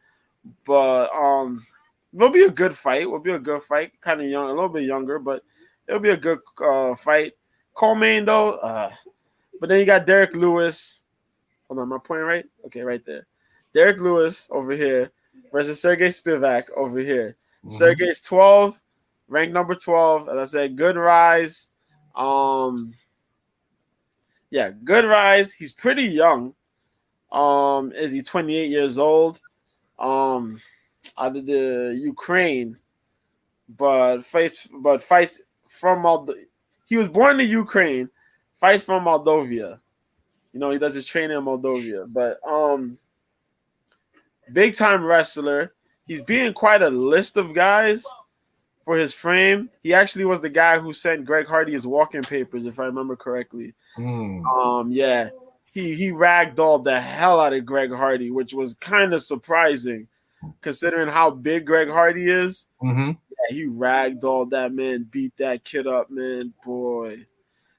but it'll be a good fight. Kind of young, a little bit younger, but it'll be a good fight. Co-main though, but then you got Derek Lewis. Hold on, am I pointing right? Okay, right there. Derek Lewis over here versus Sergey Spivak over here. Sergey's 12, ranked number 12. As I said, good rise. Good rise. He's pretty young. Is he 28 years old? Out of the Ukraine, but fights from Moldova. He was born in Ukraine, fights from Moldova. He does his training in Moldova, but big time wrestler. He's being quite a list of guys for his frame. He actually was the guy who sent Greg Hardy his walking papers, if I remember correctly. He ragdolled the hell out of Greg Hardy, which was kind of surprising considering how big Greg Hardy is. He ragdolled that man, beat that kid up, man. Boy,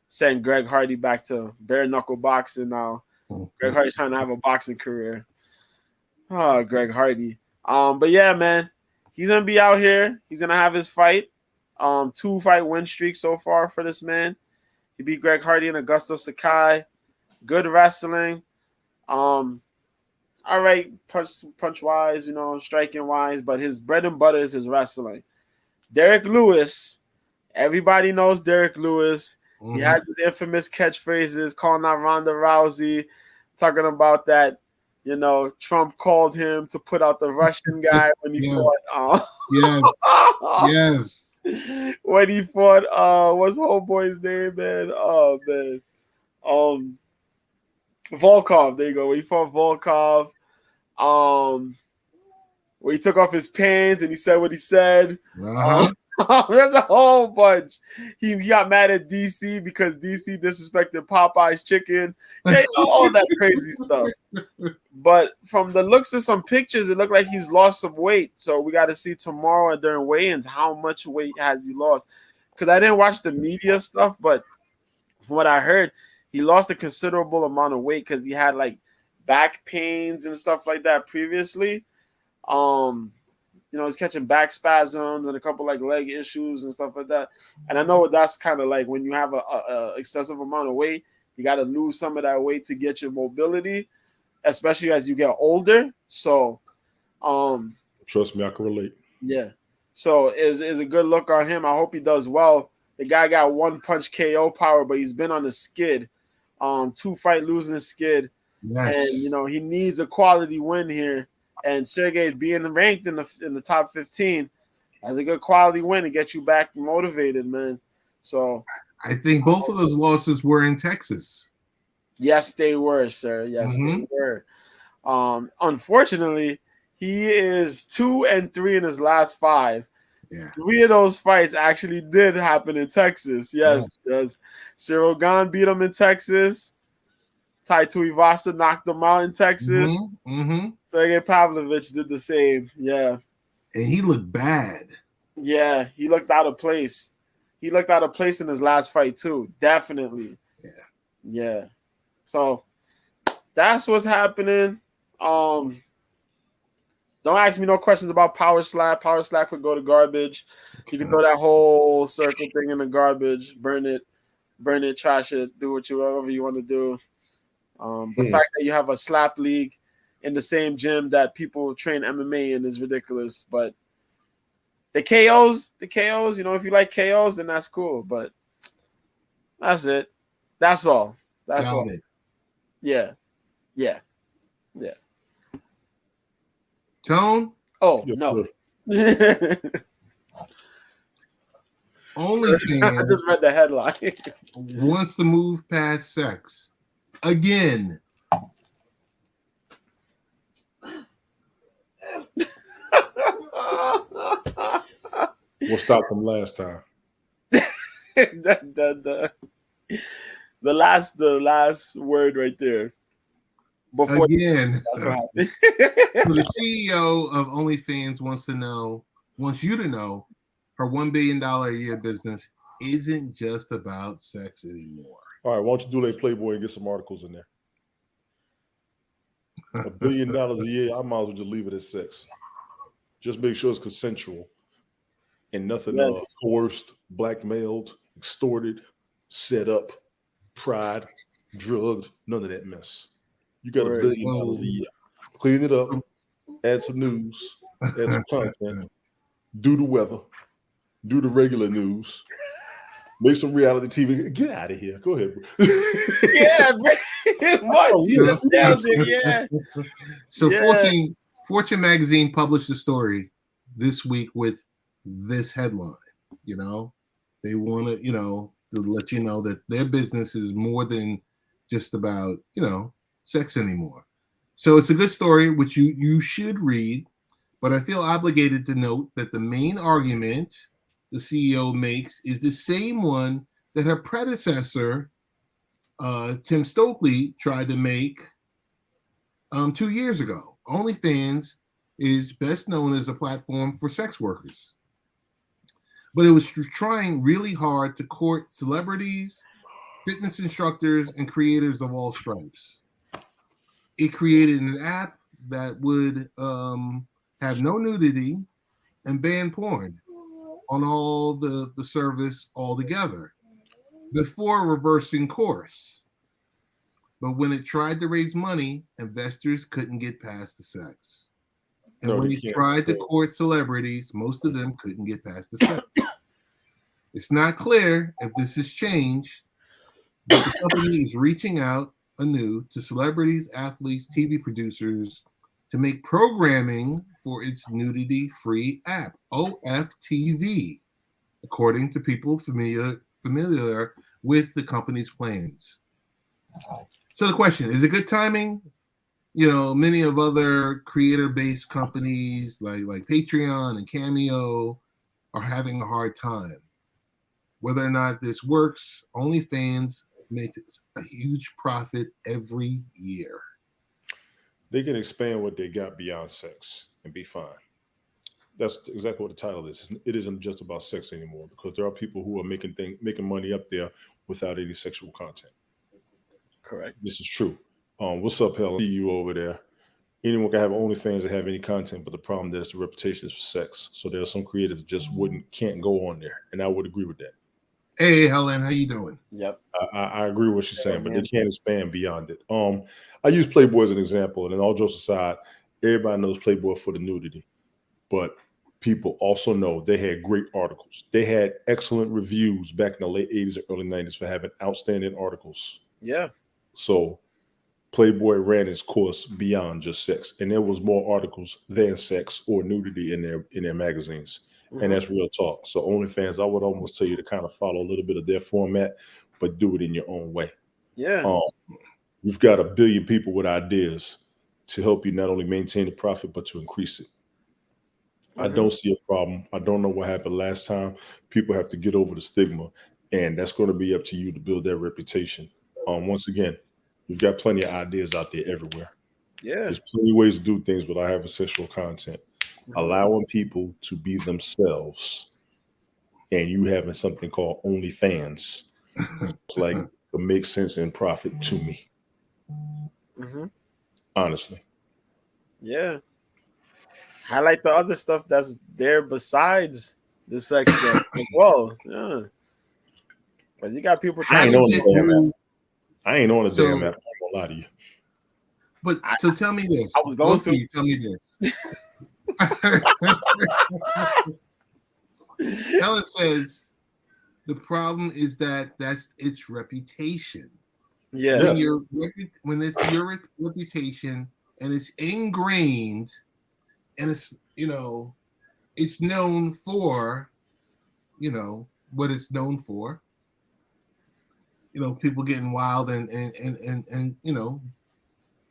send Greg Hardy back to bare knuckle boxing now. Greg Hardy's trying to have a boxing career. Oh, Greg Hardy. But yeah, man, he's gonna be out here. He's gonna have his fight. 2-fight win streak so far for this man. He beat Greg Hardy and Augusto Sakai. Good wrestling. All right, punch wise, striking wise, but his bread and butter is his wrestling. Derek Lewis, everybody knows Derek Lewis. He has his infamous catchphrases, calling out Ronda Rousey, talking about that. Trump called him to put out the Russian guy when he fought. Yes. When he fought, what's homeboy's name, man? Oh man, Volkov. There you go. When he fought Volkov, where he took off his pants and he said what he said. There's a whole bunch. He got mad at DC because DC disrespected Popeye's chicken. All that crazy stuff. But from the looks of some pictures, it looked like he's lost some weight. So we got to see tomorrow and during weigh-ins how much weight has he lost. Because I didn't watch the media stuff, but from what I heard, he lost a considerable amount of weight because he had like back pains and stuff like that previously. He's catching back spasms and a couple like leg issues and stuff like that. And I know what that's kind of like when you have a excessive amount of weight, you got to lose some of that weight to get your mobility, especially as you get older. So, trust me, I can relate. Yeah. So it's a good look on him. I hope he does well. The guy got one punch KO power, but he's been on a skid, 2-fight losing skid. Yes. And he needs a quality win here. And Sergey being ranked in the top 15 as a good quality win to get you back motivated, man. So I think both of those losses were in Texas. Yes, they were, sir. Yes, they were. Unfortunately, he is 2-3 in his last 5. Yeah. 3 of those fights actually did happen in Texas. Yes. Cyril Gane beat him in Texas. Tai Tuivasa knocked him out in Texas. Sergey Pavlovich did the same. Yeah. And he looked bad. Yeah, he looked out of place. He looked out of place in his last fight too. Definitely. Yeah. So that's what's happening. Don't ask me no questions about Power Slap. Power Slap could go to garbage. You can throw that whole circle thing in the garbage, burn it, trash it, do whatever you want to do. The fact that you have a slap league in the same gym that people train MMA in is ridiculous. But the KOs, if you like KOs, then that's cool. But that's it. That's all. That's all. Yeah. Tone? Oh, no. OnlyFans I just read the headline. wants to move past sex. Again. What stopped them last time? the last word right there. Before Again. That's what happened. So the CEO of OnlyFans wants you to know her $1 billion a year business isn't just about sex anymore. All right, why don't you do that Playboy and get some articles in there? $1 billion a year, I might as well just leave it at sex. Just make sure it's consensual and nothing coerced, blackmailed, extorted, set up, pried, drugged, none of that mess. You got $1 billion a year. Clean it up, add some news, add some content, do the weather, do the regular news. Make some reality TV. Get out of here. Go ahead. So Fortune magazine published a story this week with this headline. They want to, to let you know that their business is more than just about, sex anymore. So it's a good story, which you should read, but I feel obligated to note that the main argument the CEO makes is the same one that her predecessor, Tim Stokely, tried to make 2 years ago. OnlyFans is best known as a platform for sex workers, but it was trying really hard to court celebrities, fitness instructors and creators of all stripes. It created an app that would have no nudity and ban porn on all the service altogether before reversing course. But when it tried to raise money, investors couldn't get past the sex. And when it tried to court celebrities, most of them couldn't get past the sex. It's not clear if this has changed, but the company is reaching out anew to celebrities, athletes, TV producers to make programming for its nudity-free app, OFTV, according to people familiar with the company's plans. So the question, is it good timing? You know, many of other creator-based companies like Patreon and Cameo are having a hard time. Whether or not this works, OnlyFans makes a huge profit every year. They can expand what they got beyond sex and be fine. That's exactly what the title is. It isn't just about sex anymore, because there are people who are making money up there without any sexual content. Correct. This is true. What's up, Helen? See you over there. Anyone can have OnlyFans that have any content, but the problem is the reputation is for sex. So there are some creators that just can't go on there, and I would agree with that. Hey, Helen, how you doing? Yep. I agree with what she's saying, but they can't expand beyond it. I use Playboy as an example, and then all jokes aside, everybody knows Playboy for the nudity, but people also know they had great articles. They had excellent reviews back in the late 80s or early 90s for having outstanding articles. Yeah. So Playboy ran its course beyond just sex, and there was more articles than sex or nudity in their magazines. Mm-hmm. And that's real talk. So OnlyFans, I would almost tell you to kind of follow a little bit of their format, but do it in your own way. Yeah. You've got 1 billion people with ideas to help you not only maintain the profit, but to increase it. Mm-hmm. I don't see a problem. I don't know what happened last time. People have to get over the stigma, and that's going to be up to you to build that reputation. Once again, you've got plenty of ideas out there everywhere. Yeah. There's plenty of ways to do things without having sexual content. Allowing people to be themselves, and you having something called OnlyFans, it's like it makes sense and profit to me. Mm-hmm. Honestly. Yeah. Highlight the other stuff that's there besides the sex stuff as well. Yeah. Because you got people trying I ain't on a damn app. I'm gonna lie to you. But so tell me this. I was going to tell me this. Helen says the problem is that that's its reputation. Yeah. When it's your reputation and it's ingrained and it's, it's known for, what it's known for. People getting wild and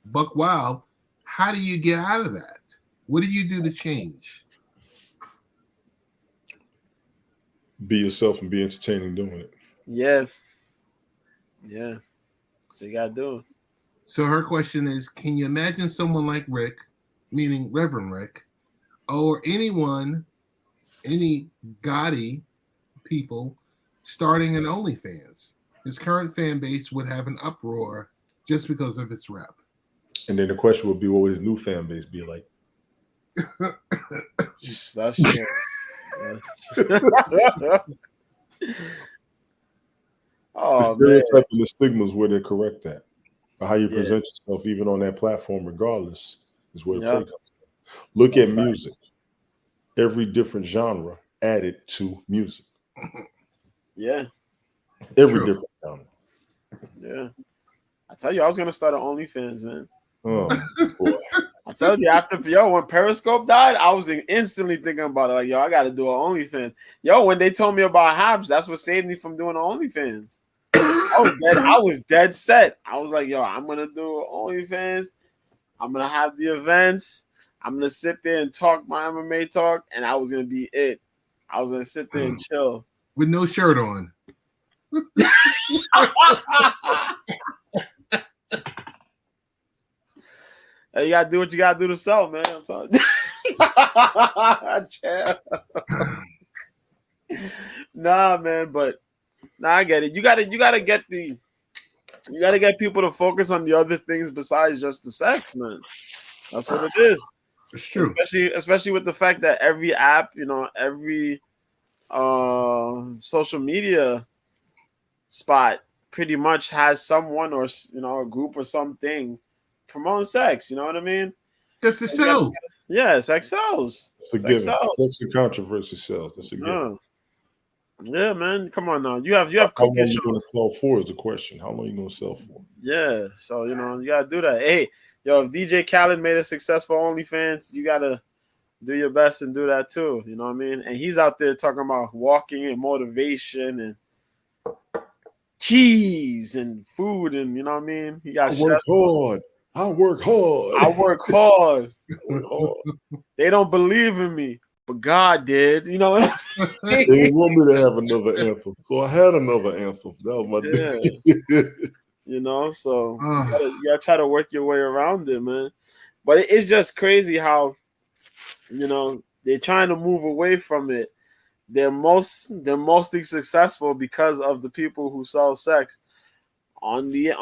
buck wild. How do you get out of that? What do you do to change? Be yourself and be entertaining doing it. Yeah. Yeah. So you gotta do it. So her question is, can you imagine someone like Rick, meaning Reverend Rick, or any gaudy people starting an OnlyFans? His current fan base would have an uproar just because of its rep. And then the question would be, what would his new fan base be like? That's true. The stereotype and the stigmas where they correct that. But how you present yourself, even on that platform, regardless, is where the play comes from. Look at music. Every different genre added to music. Yeah. Every different genre. Yeah. I tell you, I was gonna start an OnlyFans, man. Oh boy. I told you, when Periscope died, I was instantly thinking about it. Like, I got to do an OnlyFans. When they told me about Hobbs, that's what saved me from doing an OnlyFans. I was dead set. I was like, I'm going to do OnlyFans. I'm going to have the events. I'm going to sit there and talk my MMA talk, and I was going to be it. I was going to sit there and chill. With no shirt on. Hey, you gotta do what you gotta do to sell, man. I'm telling you. Nah, man, but I get it. You gotta get the You got to get people to focus on the other things besides just the sex, man. That's what it is. It's true. Especially with the fact that every app, every social media spot pretty much has someone or a group or something promoting sex. You know what I mean? Because it sells. Yeah, sex sells. It's a Sex given. sells. That's the controversy sells. That's a given. Yeah, man. Come on now. You have How long cooking are you going to shows. sell for is the question. How long are you going to sell for? Yeah. So, you gotta do that. Hey, if DJ Khaled made a successful OnlyFans, you gotta do your best and do that too. You know what I mean? And he's out there talking about walking and motivation and keys and food, and you know what I mean? He got I work hard. I work hard. They don't believe in me, but God did. You know what I mean? They didn't want me to have another anthem, so I had another anthem. That was my So you gotta try to work your way around it, man. But it's just crazy how they're trying to move away from it. They're mostly successful because of the people who sell sex on the app.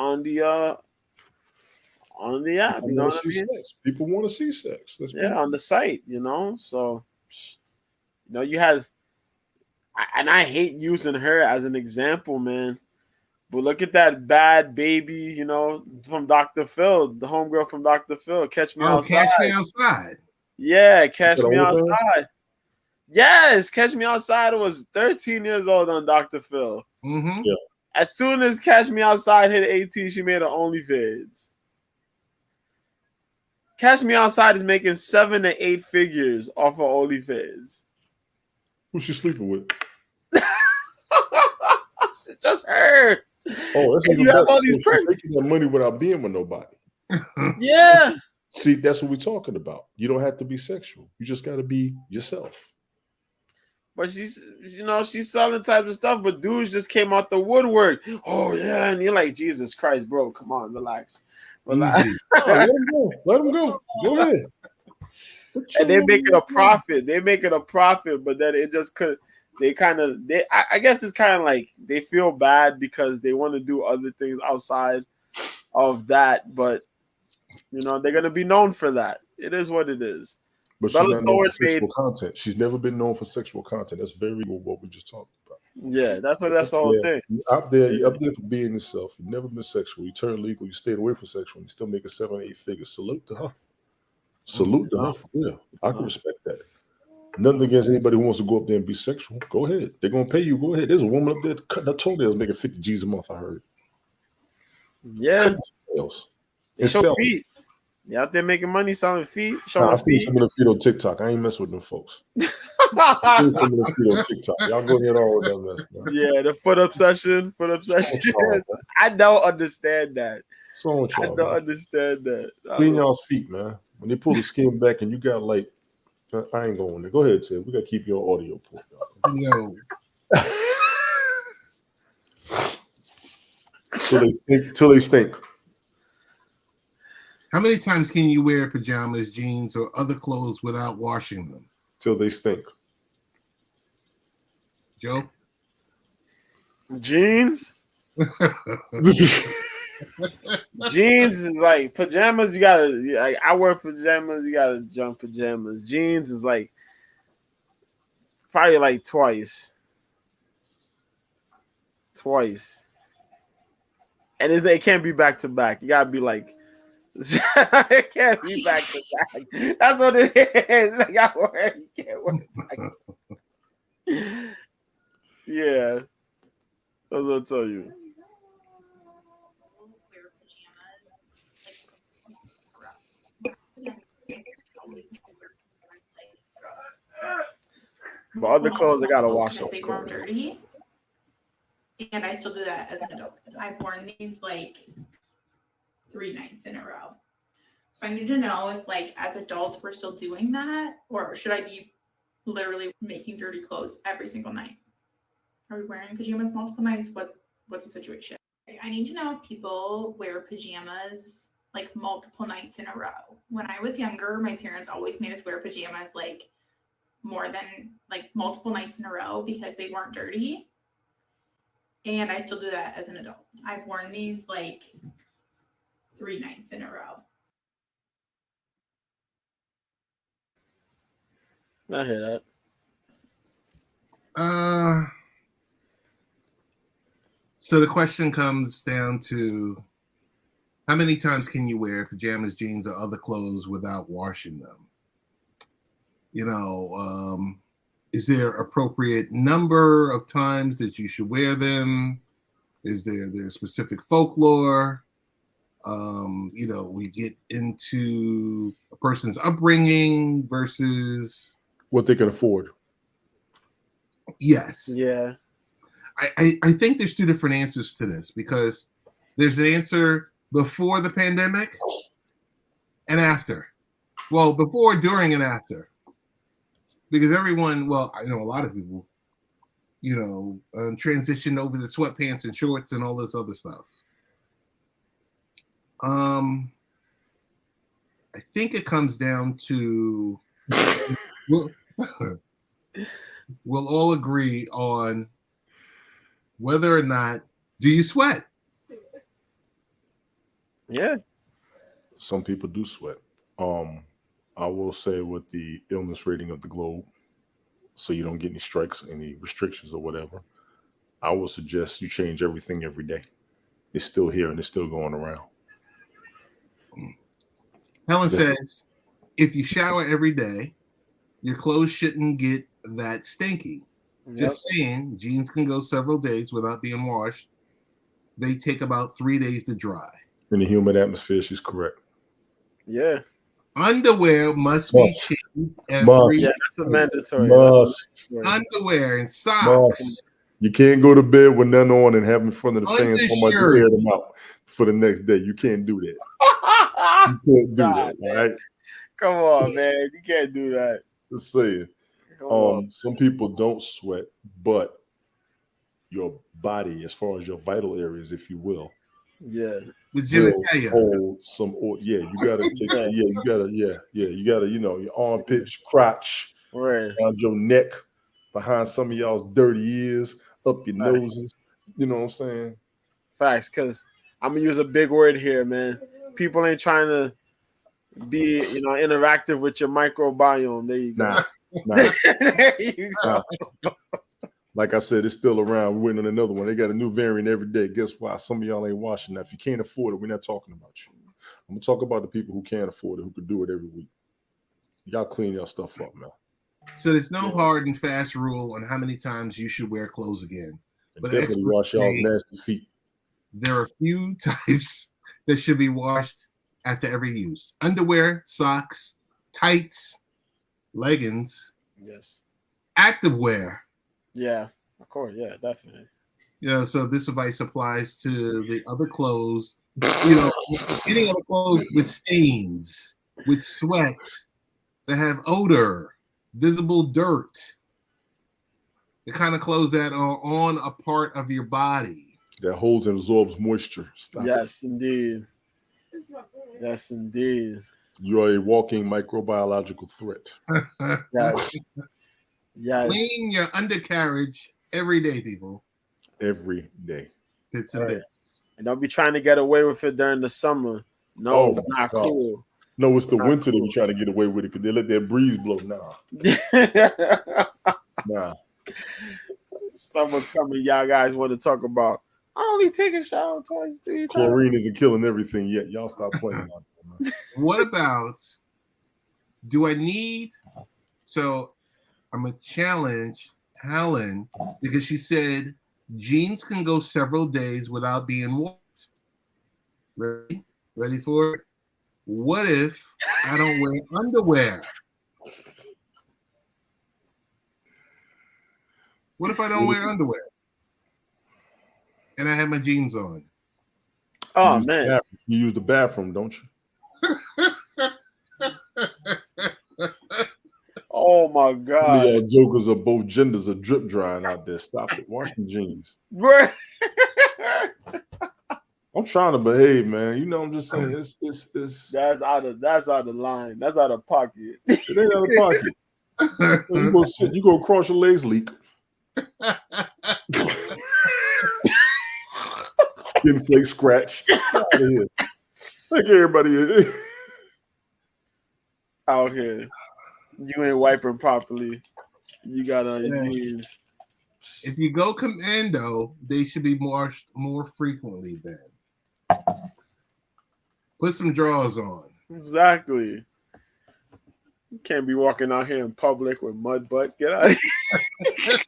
You know what I mean? People want to see sex. On the site. So you had, and I hate using her as an example, man. But look at that bad baby, from Dr. Phil, the homegirl from Dr. Phil. Catch me outside. Catch me outside. Yeah, catch me outside. Yes, Catch Me Outside was 13 years old on Dr. Phil. Mm-hmm. Yeah. As soon as Catch Me Outside hit 18, she made an OnlyFans. Catch Me Outside is making 7 to 8 figures off of OnlyFans. Who's she sleeping with? Just her. Oh, that's you have all these making that money without being with nobody. Yeah. See, that's what we're talking about. You don't have to be sexual. You just got to be yourself. But she's selling types of stuff, but dudes just came out the woodwork. Oh, yeah. And you're like, Jesus Christ, bro, come on, relax. Let him go. Let him go. Go ahead. And they make it a profit. But then it just could. I guess it's kind of like they feel bad because they want to do other things outside of that. But, they're going to be known for that. It is what it is. But she's not known for sexual content. She's never been known for sexual content. That's very what we just talked about. Yeah, that's the whole thing. You're up there for being yourself. You've never been sexual. You turned legal. You stayed away from sexual. You still making 7 or 8 figures. Salute to her. Salute to her for real. I can respect that. Nothing against anybody who wants to go up there and be sexual. Go ahead. They're gonna pay you. Go ahead. There's a woman up there cutting her toenails, making 50 G's a month. I heard. Yeah. And sell feet. You out there making money selling feet? I've seen some of the feet on TikTok. I ain't messing with them folks. I've seen some of the feet on TikTok. Y'all go ahead on with that mess, man. Yeah, the foot obsession. I don't understand that. I don't understand that. Clean y'all's feet, man. When they pull the skin back and you got like, I ain't going there. Go ahead, Ted. We got to keep your audio pulled out. Yo. Till they stink. How many times can you wear pajamas, jeans, or other clothes without washing them? Till they stink. Joe? Jeans? Jeans is like pajamas. You gotta. I wear pajamas. You gotta jump pajamas. Jeans is like probably like twice, and it can't be back to back. You gotta be like. It can't be back to back. That's what it is. Like you can't wear it back to. Yeah, that's what I'll tell you. But other clothes I gotta wash those clothes. Dirty. And I still do that as an adult. I've worn these like 3 nights in a row. So I need to know if as adults we're still doing that, or should I be literally making dirty clothes every single night? Are we wearing pajamas multiple nights? What's the situation? I need to know if people wear pajamas multiple nights in a row. When I was younger, my parents always made us wear pajamas more than multiple nights in a row because they weren't dirty. And I still do that as an adult. I've worn these like 3 nights in a row. I hear that. So the question comes down to how many times can you wear pajamas, jeans, or other clothes without washing them? You know, is there appropriate number of times that you should wear them? Is there specific folklore? You know, we get into a person's upbringing versus What they can afford. yes. Yeah. I think there's two different answers to this because there's an answer before the pandemic and after. Well, before, during, and after. Because everyone, well, I know a lot of people, you know, transitioned over to sweatpants and shorts and all this other stuff. I think it comes down to we'll all agree on whether or not do you sweat? Yeah. Some people do sweat. I will say with the illness rating of the globe, so you don't get any strikes, any restrictions or whatever, I will suggest you change everything every day. It's still here and it's still going around. Helen Yes. says, if you shower every day, your clothes shouldn't get that stinky. Yep. Just saying, jeans can go several days without being washed. They take about 3 days to dry. In the humid atmosphere, she's correct. Yeah. Underwear must Must. be changed every Must. Yeah, that's a mandatory. Must. underwear and socks. Must. You can't go to bed with none on and have them in front of the fan so much you Undershirt. air them out for the next day. You can't do that. You can't do that, all right? Come on, man. You can't do that. Just saying. Come on. Some people don't sweat, but your body, as far as your vital areas, if you will, Yeah. The will genitalia. hold some oil. Yeah, you gotta take you gotta, you know, your armpits, crotch, Right. around your neck, behind some of y'all's dirty ears, up your Right. noses. You know what I'm saying? Facts, because I'm gonna use a big word here, man. People ain't trying to be, you know, interactive with your microbiome. There you go. Nah. There you go. Like I said, it's still around. We're waiting on another one. They got a new variant every day. Guess why? Some of y'all ain't washing. Now, if you can't afford it, we're not talking about you. I'm gonna talk about the people who can't afford it, who could do it every week. Y'all clean your stuff up, man. So there's no hard and fast rule on how many times you should wear clothes again. And But definitely experts wash y'all say nasty feet. there are a few types that should be washed after every use. Underwear, socks, tights, leggings, Yes. activewear. Yeah. Of course. Yeah. Definitely. You know, so this advice applies to the other clothes. You know, any other clothes with stains, with sweat, that have odor, visible dirt. The kind of clothes that are on a part of your body. That holds and absorbs moisture. Stop Yes, indeed. Yes, indeed. it. You are a walking microbiological threat. Yes. Yes. Clean your undercarriage every day, people. Every day. Bits and Right. bits. And don't be trying to get away with it during the summer. No, Oh, it's not God. cool. No, it's the Not winter that cool. you trying to get away with it because they let that breeze blow. Nah. Summer coming, y'all guys want to talk about. I only take a shower twice, 3 times. Chlorine isn't killing everything yet. Y'all stop playing out there, man. What about, do I need, so I'm going to challenge Helen because she said jeans can go several days without being washed. Ready for it? What if I don't wear underwear? What if I don't wear underwear and I have my jeans on? Oh, You use the man. bathroom. You use the bathroom, don't you? Oh, my Some of God. y'all jokers of both genders are drip drying out there. Stop it. Wash your jeans. Bruh. I'm trying to behave, man. You know, I'm just saying it's That's out of line. That's out of pocket. it ain't out of pocket. You go cross your legs, leak. skin flake scratch. Get out of here. Like everybody out here. You ain't wiping properly. You got on your jeans. If you go commando, they should be more frequently then. Put some drawers on. Exactly. You can't be walking out here in public with mud butt. Get out of here.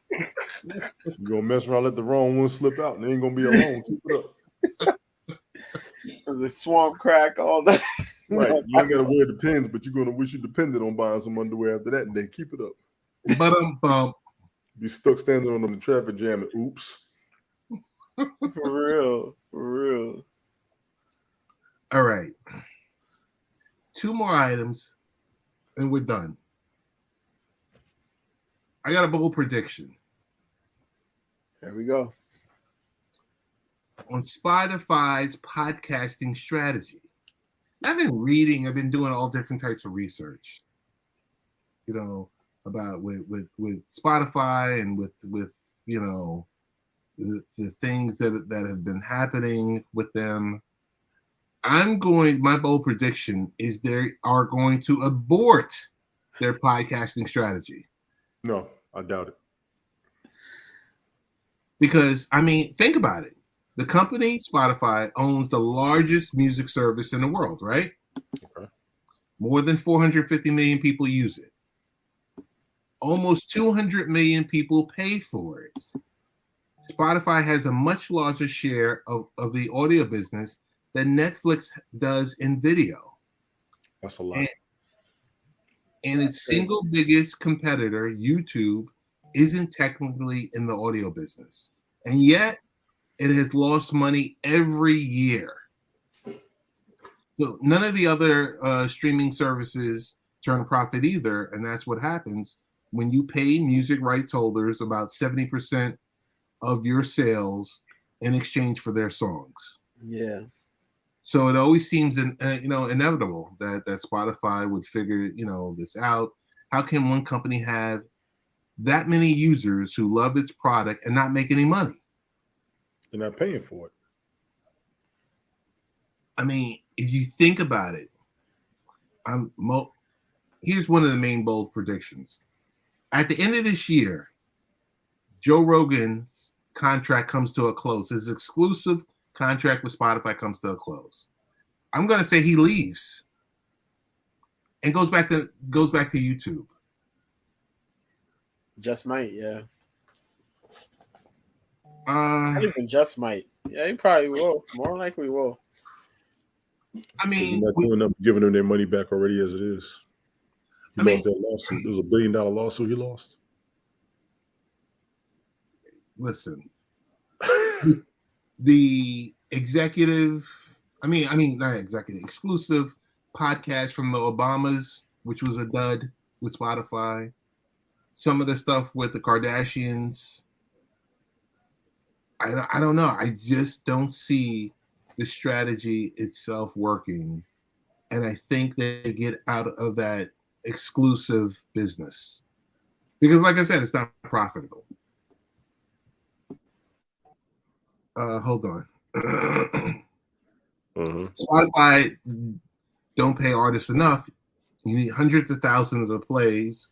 You're gonna mess around, let the wrong one slip out, and they ain't gonna be alone. Keep it up. There's a swamp crack, all that. Right. You ain't gotta wear the pins, but you're gonna wish you depended on buying some underwear after that, and then keep it up. Bump. Be stuck standing on the traffic jam and oops. For real. All right. 2 more items, and we're done. I got a bold prediction. There we go. On Spotify's podcasting strategy. I've been doing all different types of research, about with Spotify and with the things that have been happening with them. My bold prediction is they are going to abort their podcasting strategy. No, I doubt it. Because, think about it. The company, Spotify, owns the largest music service in the world, right? Okay. More than 450 million people use it. Almost 200 million people pay for it. Spotify has a much larger share of the audio business than Netflix does in video. That's a lot. And its single biggest competitor, YouTube, isn't technically in the audio business. And yet, it has lost money every year. So none of the other streaming services turn a profit either, and that's what happens when you pay music rights holders about 70% of your sales in exchange for their songs. Yeah. So it always seems inevitable that Spotify would figure this out. How can one company have that many users who love its product and not make any money? They're not paying for it. If you think about it, here's one of the main bold predictions. At the end of this year, Joe Rogan's contract comes to a close. His exclusive contract with Spotify comes to a close. I'm going to say he leaves and goes back to YouTube. Just might, yeah. Not even just might. Yeah, he probably will. More likely will. He's not doing up, giving them their money back already as it is. He lost that lawsuit. It was $1 billion lawsuit he lost. Listen, the exclusive podcast from the Obamas, which was a dud with Spotify. Some of the stuff with the Kardashians. I don't know. I just don't see the strategy itself working. And I think they get out of that exclusive business. Because like I said, it's not profitable. Hold on. Spotify don't pay artists enough. You need hundreds of thousands of plays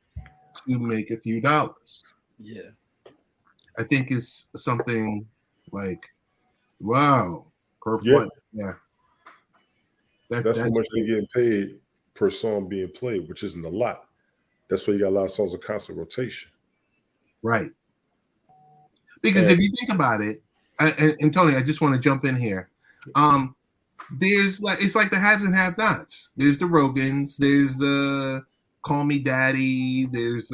to make a few dollars. Yeah. I think it's something like, wow, per play. Yeah. That's how much they're getting paid per song being played, which isn't a lot. That's why you got a lot of songs in constant rotation. Right. Because if you think about it, and Tony, I just want to jump in here. It's like the haves and have-nots. There's the Rogans, there's the Call Me Daddy, there's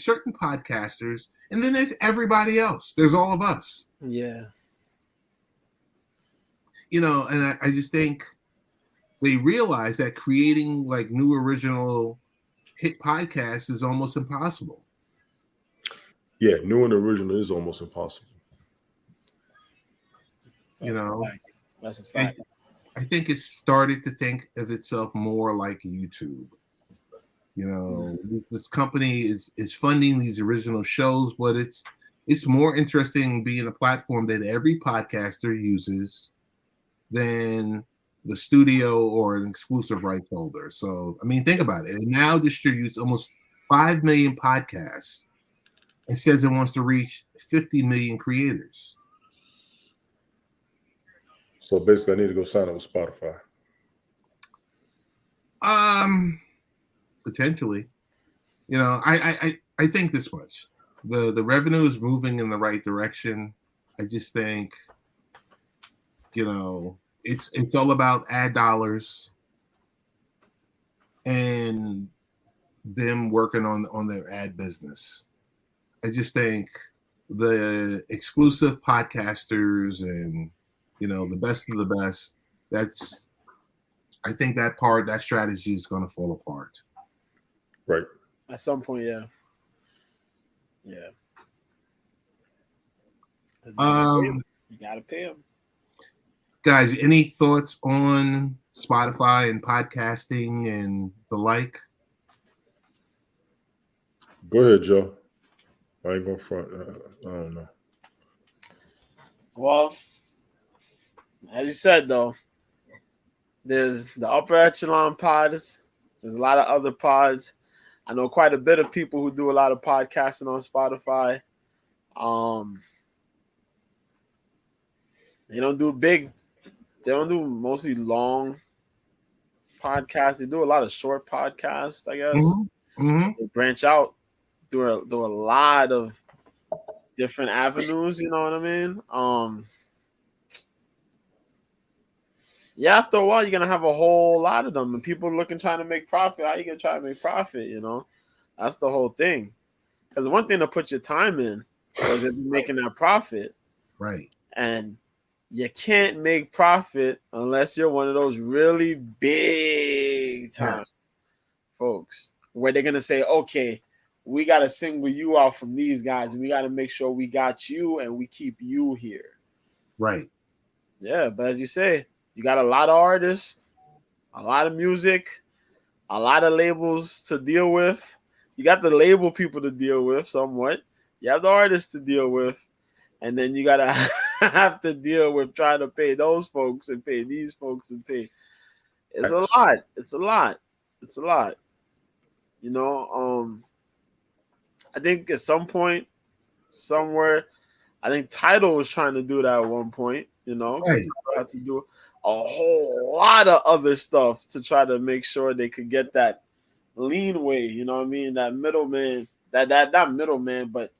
certain podcasters, and then there's everybody else. There's all of us. Yeah. And I just think they realize that creating like new original hit podcasts is almost impossible. Yeah, new and original is almost impossible. That's a fact. I think it's started to think of itself more like YouTube. This company is funding these original shows, but it's it's more interesting being a platform that every podcaster uses than the studio or an exclusive rights holder. So, I mean, think about it. It now distributes almost 5 million podcasts and says it wants to reach 50 million creators. So basically, I need to go sign up with Spotify. Potentially. You know, I think this much. The revenue is moving in the right direction. I just think, you know, it's all about ad dollars and them working on their ad business. I just think the exclusive podcasters and, you know, the best of the best, I think that strategy is going to fall apart. Right. At some point, yeah. Yeah. You gotta pay them. Guys, any thoughts on Spotify and podcasting and the like? Go ahead, Joe. I ain't going front. I don't know. Well, as you said, though, there's the upper echelon pods. There's a lot of other pods. I know quite a bit of people who do a lot of podcasting on Spotify. They don't do mostly long podcasts. They do a lot of short podcasts, I guess. Mm-hmm. They branch out through a lot of different avenues, you know what I mean? Yeah, after a while, you're gonna have a whole lot of them, and people trying to make profit. How you gonna try to make profit? You know, that's the whole thing. Because one thing to put your time in was if you're making that profit, right? And you can't make profit unless you're one of those really big time folks, where they're gonna say, "Okay, we gotta single you out from these guys, and we gotta make sure we got you and we keep you here." Right. Yeah, but as you say, you got a lot of artists, a lot of music, a lot of labels to deal with. You got the label people to deal with somewhat. You have the artists to deal with. And then you got to have to deal with trying to pay those folks and pay these folks and pay. It's a lot. It's a lot. It's a lot. You know, I think at some point, somewhere, I think Tidal was trying to do that at one point, you know. Right. Tidal had to do a whole lot of other stuff to try to make sure they could get that lean way, you know what I mean? That middleman, that not middleman, but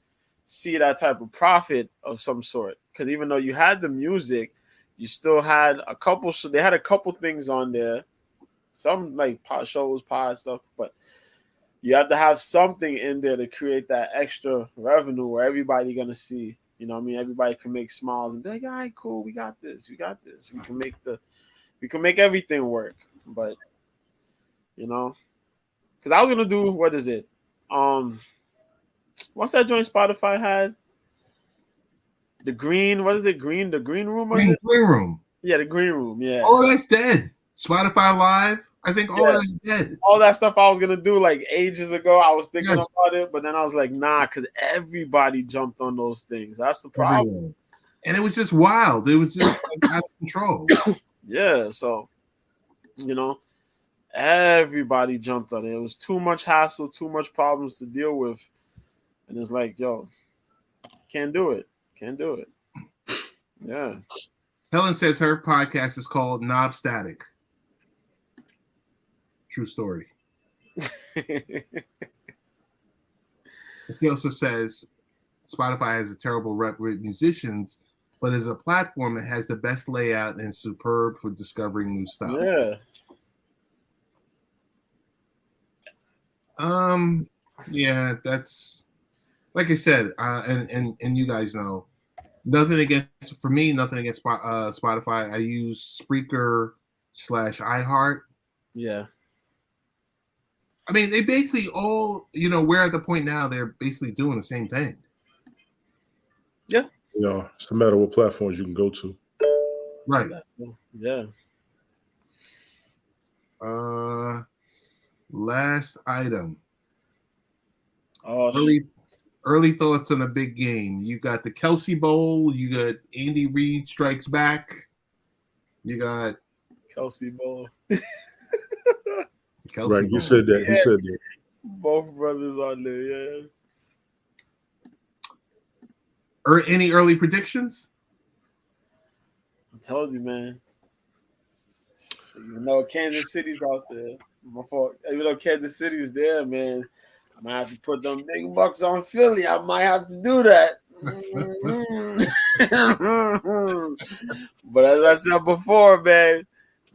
see that type of profit of some sort. Because even though you had the music, you still had a couple. So they had a couple things on there, some like pod shows, pod stuff, but you have to have something in there to create that extra revenue where everybody gonna see. You know what I mean? Everybody can make smiles and be like, "All right, cool, we got this. We got this. We can make everything work." But you know, because I was gonna do, what is it? What's that joint Spotify had? The green, what is it? The green room? Green room. Yeah, the green room. Yeah. All that's dead. Spotify Live. I think all that's dead. All that stuff I was gonna do like ages ago. I was thinking about it, but then I was like, nah, because everybody jumped on those things. That's the problem. Everyone. And it was just wild. It was just like out of control. Yeah. So, you know, everybody jumped on it. It was too much hassle, too much problems to deal with. And it's like, yo, can't do it. Can't do it. Yeah. Helen says her podcast is called Knob Static. True story. He also says Spotify has a terrible rep with musicians, but is a platform that has the best layout and superb for discovering new stuff. Yeah. Yeah, that's like I said, and you guys know, nothing against Spotify. I use Spreaker/iHeart. Yeah. I mean, they basically all, we're at the point now they're basically doing the same thing. Yeah. It's a matter of what platforms you can go to. Right. Yeah. Last item. Oh, Early thoughts on a big game. You got the Kelsey Bowl. You got Andy Reid strikes back. You got Kelsey Bowl. Kelsey Right, Bowl. he said that. He said that. Both brothers on there, yeah. Any early predictions? I told you, man. Even though Kansas City's out there, even though Kansas City is there, man, I might have to put them big bucks on Philly. I might have to do that. But as I said before, man,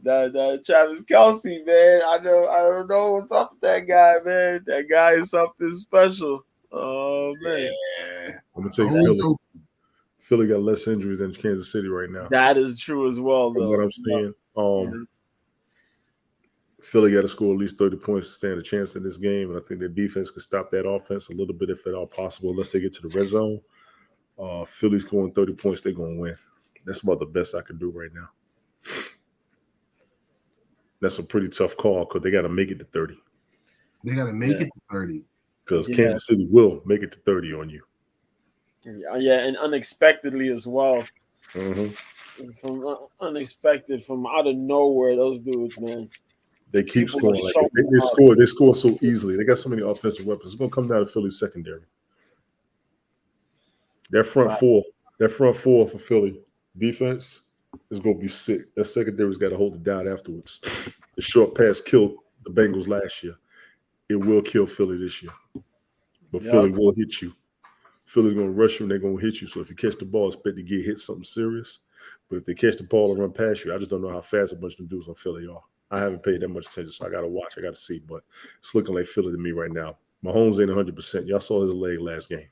the Travis Kelsey, man, I don't know what's up with that guy, man. That guy is something special. Oh man, I'm gonna take Philly. Philly got less injuries than Kansas City right now. That is true as well, though. What I'm saying, Philly got to score at least 30 points to stand a chance in this game, and I think their defense could stop that offense a little bit if at all possible, unless they get to the red zone. Philly scoring 30 points, they're going to win. That's about the best I can do right now. That's a pretty tough call because they got to make it to 30. They got to make it to 30. Because Kansas City will make it to 30 on you. Yeah, and unexpectedly as well. Mm-hmm. From unexpected, from out of nowhere, those dudes, man. They keep scoring. Like they score so easily. They got so many offensive weapons. It's going to come down to Philly's secondary. That front four for Philly defense is going to be sick. That secondary's got to hold it down afterwards. The short pass killed the Bengals last year. It will kill Philly this year. But Philly will hit you. Philly's going to rush you and they're going to hit you. So if you catch the ball, expect to get hit something serious. But if they catch the ball and run past you, I just don't know how fast a bunch of them dudes on Philly are. I haven't paid that much attention, so I got to watch. I got to see. But it's looking like Philly to me right now. Mahomes ain't 100%. Y'all saw his leg last game.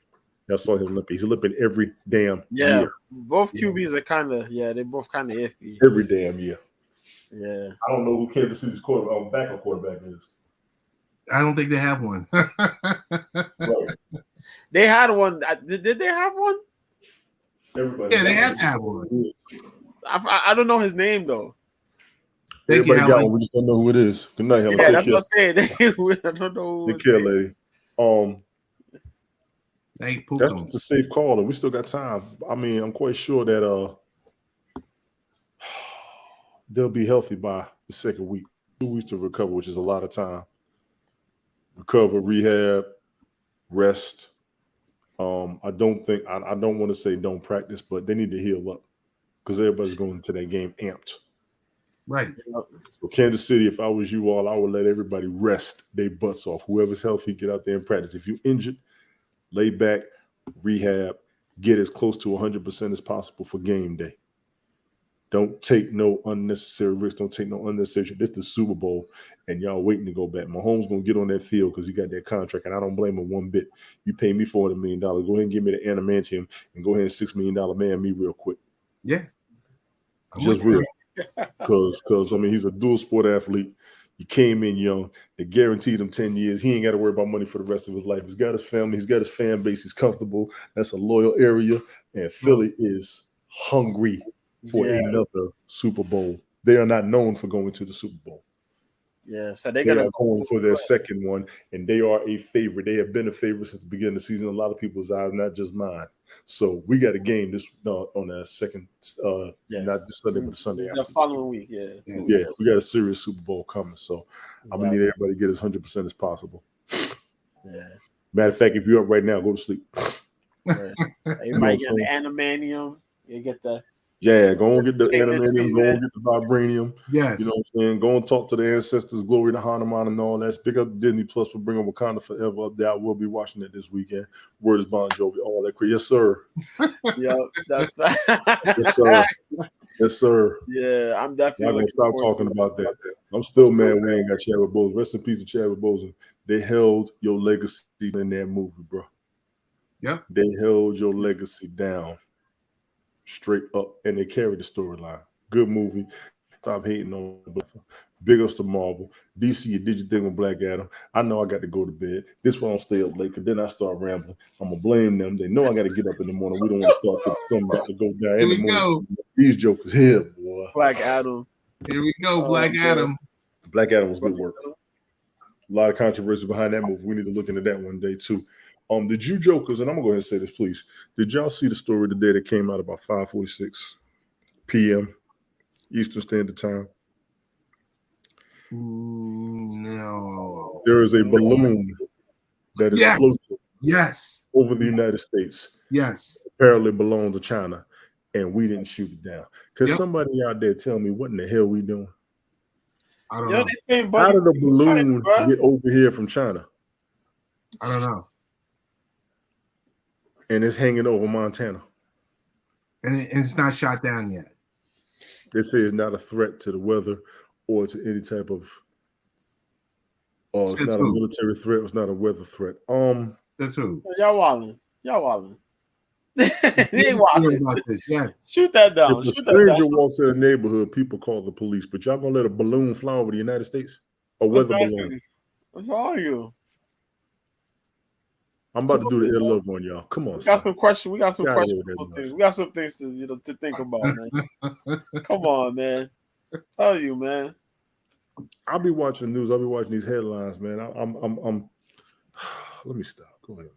Y'all saw him limping. He's limping every damn year. Both QBs are kind of, they're both kind of iffy. Every damn year. Yeah. I don't know who Kansas City's backup quarterback is. I don't think they have one. Right. They had one. Did they have one? Everybody. Yeah, they have to have one. I don't know his name, though. Everybody got one. We just don't know who it is. Good night, Helen. Yeah, that's what I'm saying. I don't know who. Take care, lady. That's just a safe call, and we still got time. I mean, I'm quite sure that they'll be healthy by the second week. 2 weeks to recover, which is a lot of time. Recover, rehab, rest. I don't want to say don't practice, but they need to heal up because everybody's going into that game amped. Right. So Kansas City, if I was you all, I would let everybody rest their butts off. Whoever's healthy, get out there and practice. If you're injured, lay back, rehab, get as close to 100% as possible for game day. Don't take no unnecessary risks. Don't take no unnecessary. This is the Super Bowl, and y'all waiting to go back. Mahomes going to get on that field because he got that contract, and I don't blame him one bit. You pay me $400 million. Go ahead and give me the adamantium and go ahead and $6 million man me real quick. Yeah. Just real. Because, I mean, he's a dual sport athlete. He came in young. They guaranteed him 10 years. He ain't got to worry about money for the rest of his life. He's got his family. He's got his fan base. He's comfortable. That's a loyal area. And Philly is hungry for another Super Bowl. They are not known for going to the Super Bowl. Yeah, so they are going for their second one, and they are a favorite. They have been a favorite since the beginning of the season. A lot of people's eyes, not just mine. So we got a game this on the second, not this Sunday, but the Sunday after. The following week, yeah, we got a serious Super Bowl coming. So I'm gonna need everybody to get as 100% as possible. Yeah. Matter of fact, if you're up right now, go to sleep. Right. You might get the animanium. You get the. Yeah, go and get the animanium, go and get the vibranium. Yes. You know what I'm saying? Go and talk to the ancestors, glory to Hanuman and all that. Pick up Disney Plus for bringing Wakanda Forever up there. I will be watching it this weekend. Word is Bon Jovi, all that. Yes, sir. Yeah, that's right. Yes, sir. Yes, sir. Yeah, I'm definitely I'm going to stop talking about that. I'm still mad we ain't got Chadwick Boseman. Rest in peace to Chadwick Boseman. They held your legacy in that movie, bro. Yep. They held your legacy down. Straight up, and they carry the storyline. Good movie. Stop hating on it. Big ups to Marvel. DC, you did your thing with Black Adam. I know I got to go to bed. This one I'll stay up late because then I start rambling. I'm going to blame them. They know I got to get up in the morning. We don't want to start till the sun about to go down. Here we go. These jokers here, boy. Black Adam. Here we go, Black Adam. Black Adam was good work. A lot of controversy behind that movie. We need to look into that one day, too. Did you jokers, and I'm gonna go ahead and say this, please. Did y'all see the story today that came out about 5:46 p.m. Eastern Standard Time? No. There is a balloon that is floating over the United States. Yes. Apparently belongs to China, and we didn't shoot it down. Because somebody out there tell me what in the hell we doing? I don't know. How did the balloon get over here from China? I don't know. And it's hanging over Montana. And it's not shot down yet. They say it's not a threat to the weather or to any type of it's not a military threat, it's not a weather threat. That's who? Y'all wildin'. He ain't wildin'. About this. Yes. Shoot that down. If a stranger walks in the neighborhood, people call the police. But y'all gonna let a balloon fly over the United States? A weather balloon. What's wrong with you? I'm about to do the ill love on y'all. Come on. We got some questions. We got some questionable things. We got some things to think about, man. Come on, man. Tell you, man. I'll be watching the news. I'll be watching these headlines, man. I'm let me stop. Go ahead, man.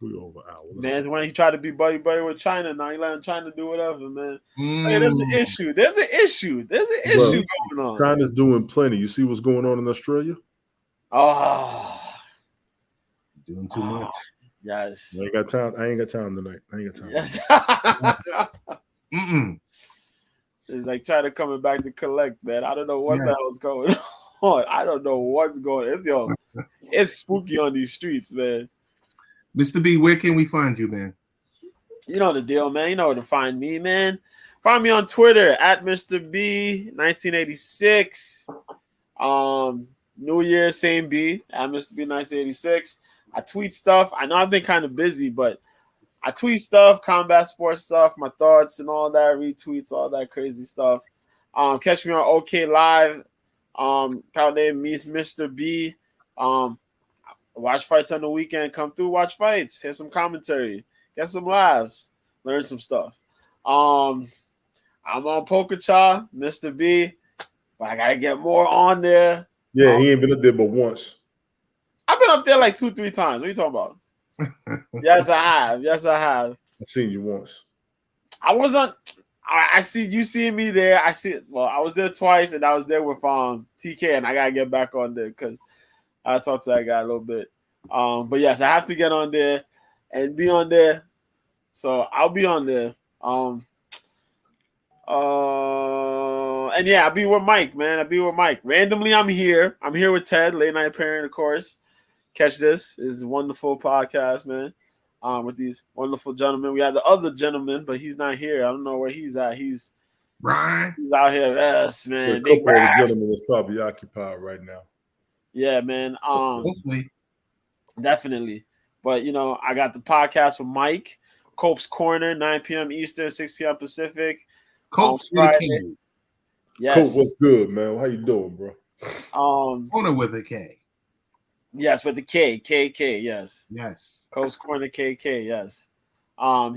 We over an hour. Man, when he tried to be buddy with China, now he letting China do whatever, man. Hey, there's an issue. There's an issue going on. China's doing plenty. You see what's going on in Australia? Oh. Doing too much. Yes. I ain't got time tonight. I ain't got time. Yes. It's like China coming back to collect, man. I don't know what the hell's going on. I don't know what's going on. It's spooky on these streets, man. Mr. B, where can we find you, man? You know the deal, man. You know where to find me, man. Find me on Twitter at Mr. B 1986. New Year, same B at Mr. B 1986. I tweet stuff. I know I've been kind of busy, but I tweet stuff, combat sports stuff, my thoughts and all that, retweets, all that crazy stuff. Catch me on OK Live. Account name Mr. B. Watch fights on the weekend. Come through, watch fights, hear some commentary, get some laughs, learn some stuff. I'm on PokerChaw, Mr. B, but I gotta get more on there. Yeah, he ain't been up there but once. I've been up there like 2-3 times. What are you talking about? Yes, I have. I seen you once. I wasn't. I see you seeing me there. I was there twice, and I was there with TK, and I gotta get back on there because I talked to that guy a little bit. But yes, I have to get on there and be on there. So I'll be on there. And yeah, I'll be with Mike, man. I'll be with Mike. Randomly, I'm here. I'm here with Ted, Late Night Parent, of course. Catch this. It's a wonderful podcast, man. With these wonderful gentlemen. We have the other gentleman, but he's not here. I don't know where he's at. He's out here. Yes, man. A couple of the gentlemen is probably occupied right now. Yeah, man. Hopefully. Definitely. But, I got the podcast with Mike. Cope's Corner, 9 p.m. Eastern, 6 p.m. Pacific. Cope's Friday. Yes. Cope, what's good, man? How you doing, bro? Corner with a K. Yes, with the K. KK, yes. Yes. Cope's Corner KK, yes.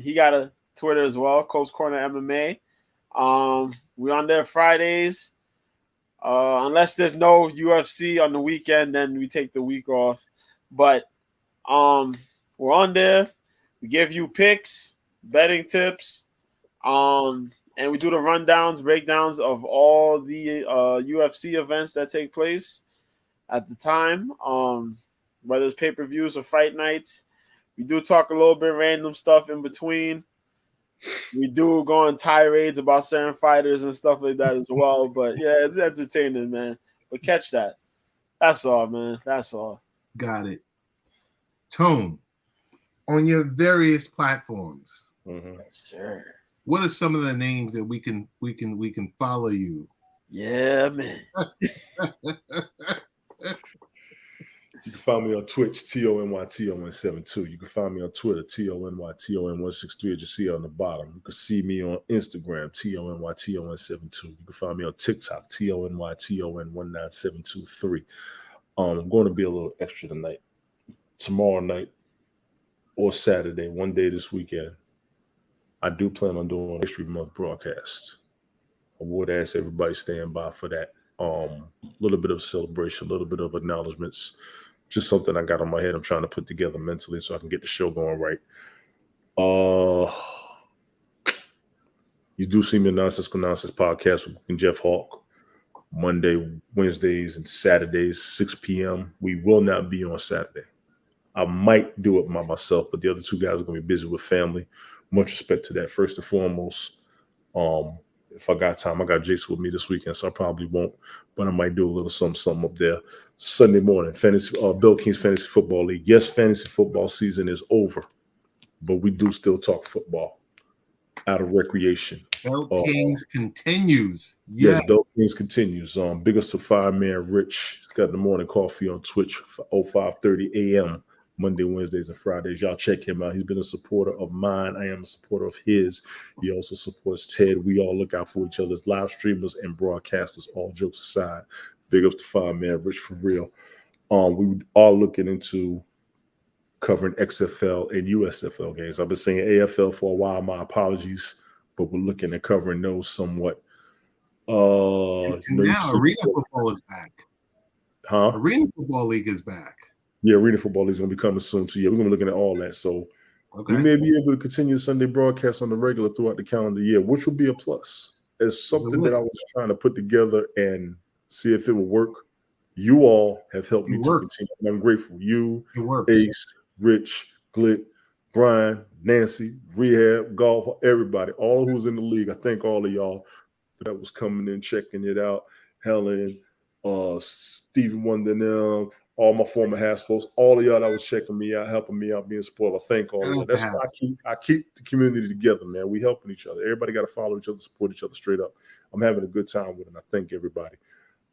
He got a Twitter as well, Cope's Corner MMA. We're on there Fridays. Unless there's no UFC on the weekend, then we take the week off. But we're on there. We give you picks, betting tips, and we do the rundowns, breakdowns of all the UFC events that take place at the time, whether it's pay-per-views or fight nights. We do talk a little bit random stuff in between. We do go on tirades about certain fighters and stuff like that as well. But yeah, it's entertaining, man. But catch that. That's all, man. That's all. Got it. Tone, on your various platforms, Yes, sir. what are some of the names that we can follow you? Yeah, man. You can find me on Twitch, TONYTON72. You can find me on Twitter, TONYTON163, as you see on the bottom. You can see me on Instagram, TONYTON72. You can find me on TikTok, TONYTON19723. I'm going to be a little extra tonight. Tomorrow night or Saturday, one day this weekend, I do plan on doing a History Month broadcast. I would ask everybody stand by for that. A little bit of celebration, a little bit of acknowledgments Just something I got on my head. I'm trying to put together mentally so I can get the show going right. You do see me on Nonsensical Nonsense podcast with Jeff Hawk. Monday, Wednesdays, and Saturdays, 6 p.m. We will not be on Saturday. I might do it by myself, but the other two guys are going to be busy with family. Much respect to that, first and foremost. If I got time, I got Jason with me this weekend, so I probably won't, but I might do a little something up there. Sunday morning, Bill King's Fantasy Football League. Yes, fantasy football season is over, but we do still talk football out of recreation. Bill Kings continues. Yes, Bill Kings continues. Big ups to Fireman Rich. He's got the morning coffee on Twitch, 05:30 a.m. Monday, Wednesdays, and Fridays. Y'all check him out. He's been a supporter of mine. I am a supporter of his. He also supports Ted. We all look out for each other's live streamers and broadcasters, all jokes aside. Big ups to Fireman Rich for real. We are looking into covering XFL and USFL games. I've been saying AFL for a while. My apologies, but we're looking at covering those somewhat. Now Arena Football is back. Huh? Arena Football League is back. Yeah, Arena Football League is going to be coming soon. So, yeah, we're going to be looking at all that. So, we may be able to continue the Sunday broadcast on the regular throughout the calendar year, which will be a plus. It's something that I was trying to put together and see if it will work. You all have helped me to continue. And I'm grateful. You, Ace, Rich, Glick, Brian, Nancy, Rehab, Golf, everybody, all who's in the league. I thank all of y'all that was coming in, checking it out. Helen, Stephen Wonder, all my former Hass folks, all of y'all that was checking me out, helping me out, being supportive. I thank all of you. That's why I keep the community together, man. We helping each other. Everybody got to follow each other, support each other straight up. I'm having a good time with it. I thank everybody.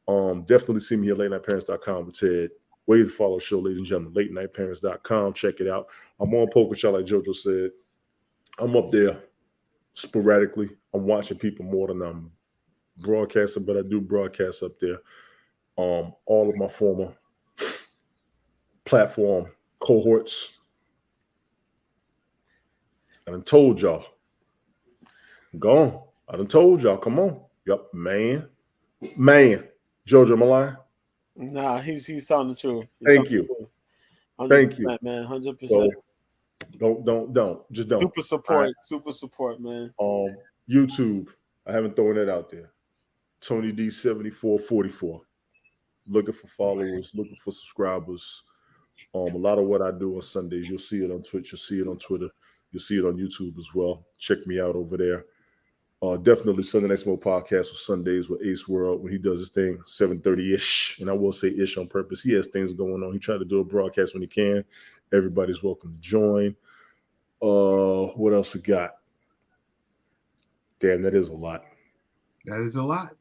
Definitely see me here, latenightparents.com with Ted. Ways to follow the show, ladies and gentlemen, latenightparents.com. Check it out. I'm on Poker Shot, like JoJo said. I'm up there sporadically. I'm watching people more than I'm broadcasting, but I do broadcast up there. All of my former platform cohorts. I done told y'all. Go on. I done told y'all. Come on. Yep, man. JoJo, am I lying? Nah, he's telling the truth. Thank you. Thank you, man. 100%. So, don't. Just don't. Super support, man. YouTube. I haven't thrown that out there. Tony D 7444. Looking for followers, looking for subscribers. A lot of what I do on Sundays, you'll see it on Twitch, you'll see it on Twitter, you'll see it on YouTube as well. Check me out over there. Definitely Sunday Night Smoke podcast on Sundays with Ace World when he does his thing, 7:30-ish. And I will say ish on purpose. He has things going on. He tried to do a broadcast when he can. Everybody's welcome to join. What else we got? Damn, that is a lot. That is a lot.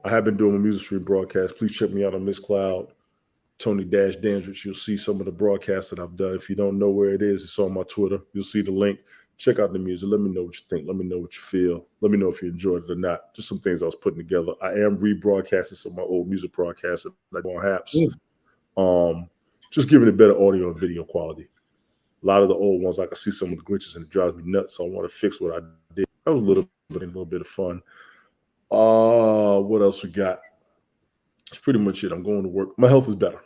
I have been doing a music stream broadcast. Please check me out on Mixcloud, Tony Dandridge. You'll see some of the broadcasts that I've done. If you don't know where it is, it's on my Twitter. You'll see the link. Check out the music. Let me know what you think. Let me know what you feel. Let me know if you enjoyed it or not. Just some things I was putting together. I am rebroadcasting some of my old music broadcasts like on Haps. Just giving it better audio and video quality. A lot of the old ones, I can see some of the glitches and it drives me nuts. So I want to fix what I did. That was a little bit of fun. What else we got? That's pretty much it. I'm going to work. My health is better.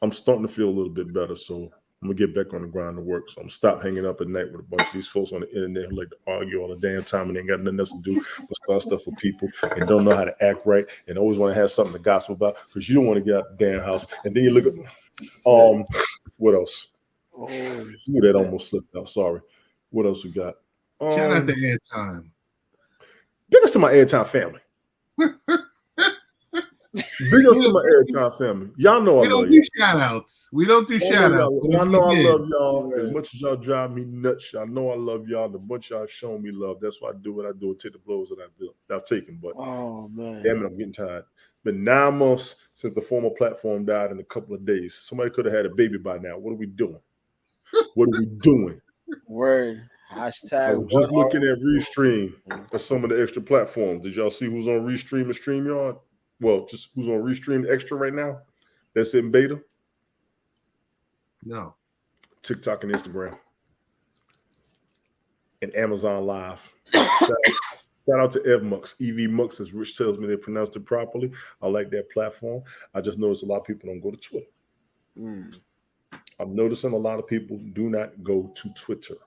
I'm starting to feel a little bit better, so I'm gonna get back on the grind to work. So I'm gonna stop hanging up at night with a bunch of these folks on the internet who like to argue all the damn time and ain't got nothing else to do but start stuff with people and don't know how to act right and always want to have something to gossip about because you don't want to get out the damn house. And then you look at what else? That almost slipped out. Sorry. What else we got? Shout out to Airtime. Big ups to my Airtime family. Big ups to my Airtime family. Y'all know I love y'all. We don't do shout outs. We don't do shout outs. I know I love y'all as much as y'all drive me nuts. I know I love y'all. The bunch y'all shown me love. That's why I do what I do and take the blows that I've taken. But man, damn it, I'm getting tired. Been 9 months since the former platform died in a couple of days. Somebody could have had a baby by now. What are we doing? What are we doing? Word. Hashtag. I was just looking at Restream for some of the extra platforms. Did y'all see who's on Restream and StreamYard? Well, just who's on Restream Extra right now? That's in beta? No. TikTok and Instagram. And Amazon Live. Shout out to EV Mux, as Rich tells me they pronounced it properly. I like that platform. I just noticed a lot of people don't go to Twitter. I'm noticing a lot of people do not go to Twitter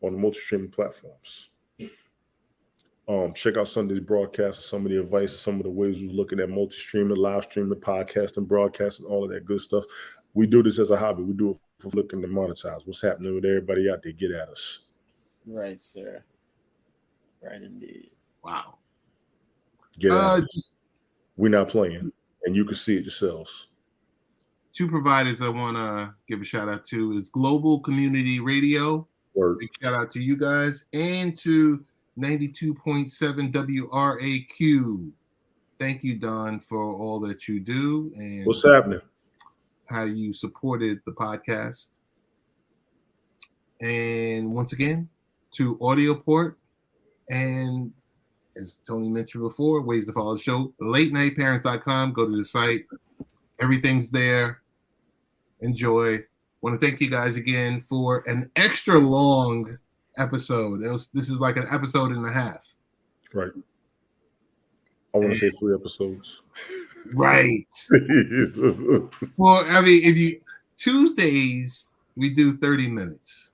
on the multi-streaming platforms. Check out Sunday's broadcast, some of the advice, some of the ways we're looking at multi-streaming, live streaming, podcasting, broadcasting, all of that good stuff. We do this as a hobby. We do it for looking to monetize. What's happening with everybody out there? Get at us. Right, sir. Right, indeed. Wow. Get at us. We're not playing, and you can see it yourselves. Two providers I want to give a shout out to is Global Community Radio. Word. Big shout out to you guys, and to 92.7 WRAQ. Thank you, Don, for all that you do and what's happening, how you supported the podcast. And once again, to Audioport, and as Tony mentioned before, ways to follow the show, latenightparents.com. Go to the site. Everything's there. Enjoy. Want to thank you guys again for an extra long episode. This is like an episode and a half. Right. I want to say 3 episodes. Right. Well, I mean, if you Tuesdays we do 30 minutes.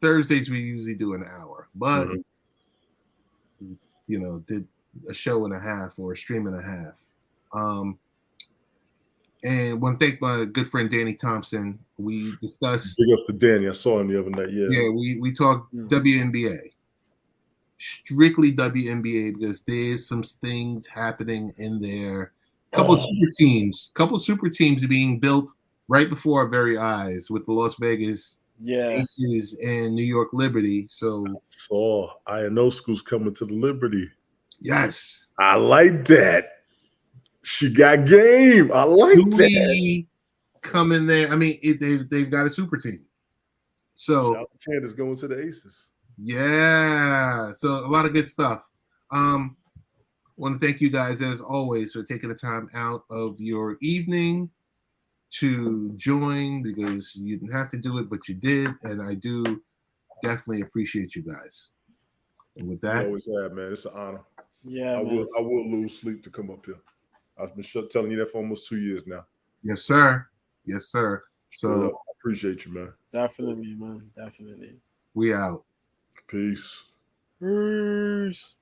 Thursdays we usually do an hour, but you know, did a show and a half or a stream and a half. And want to thank my good friend Danny Thompson. We discussed. Big up to Danny. I saw him the other night. Yeah, we talked WNBA, strictly WNBA, because there's some things happening in there. Couple super teams being built right before our very eyes with the Las Vegas Aces and New York Liberty. So I know school's coming to the Liberty. Yes, I like that. She got game. I like that. Come in there. I mean, they've got a super team. So Shout out to Candace going to the Aces. Yeah. So a lot of good stuff. Want to thank you guys as always for taking the time out of your evening to join, because you didn't have to do it, but you did, and I do definitely appreciate you guys. And with that, you always have, man. It's an honor. Yeah, I will lose sleep to come up here. I've been telling you that for almost 2 years now. Yes, sir. Yes, sir. So I appreciate you, man. Definitely, man. Definitely. We out. Peace. Peace.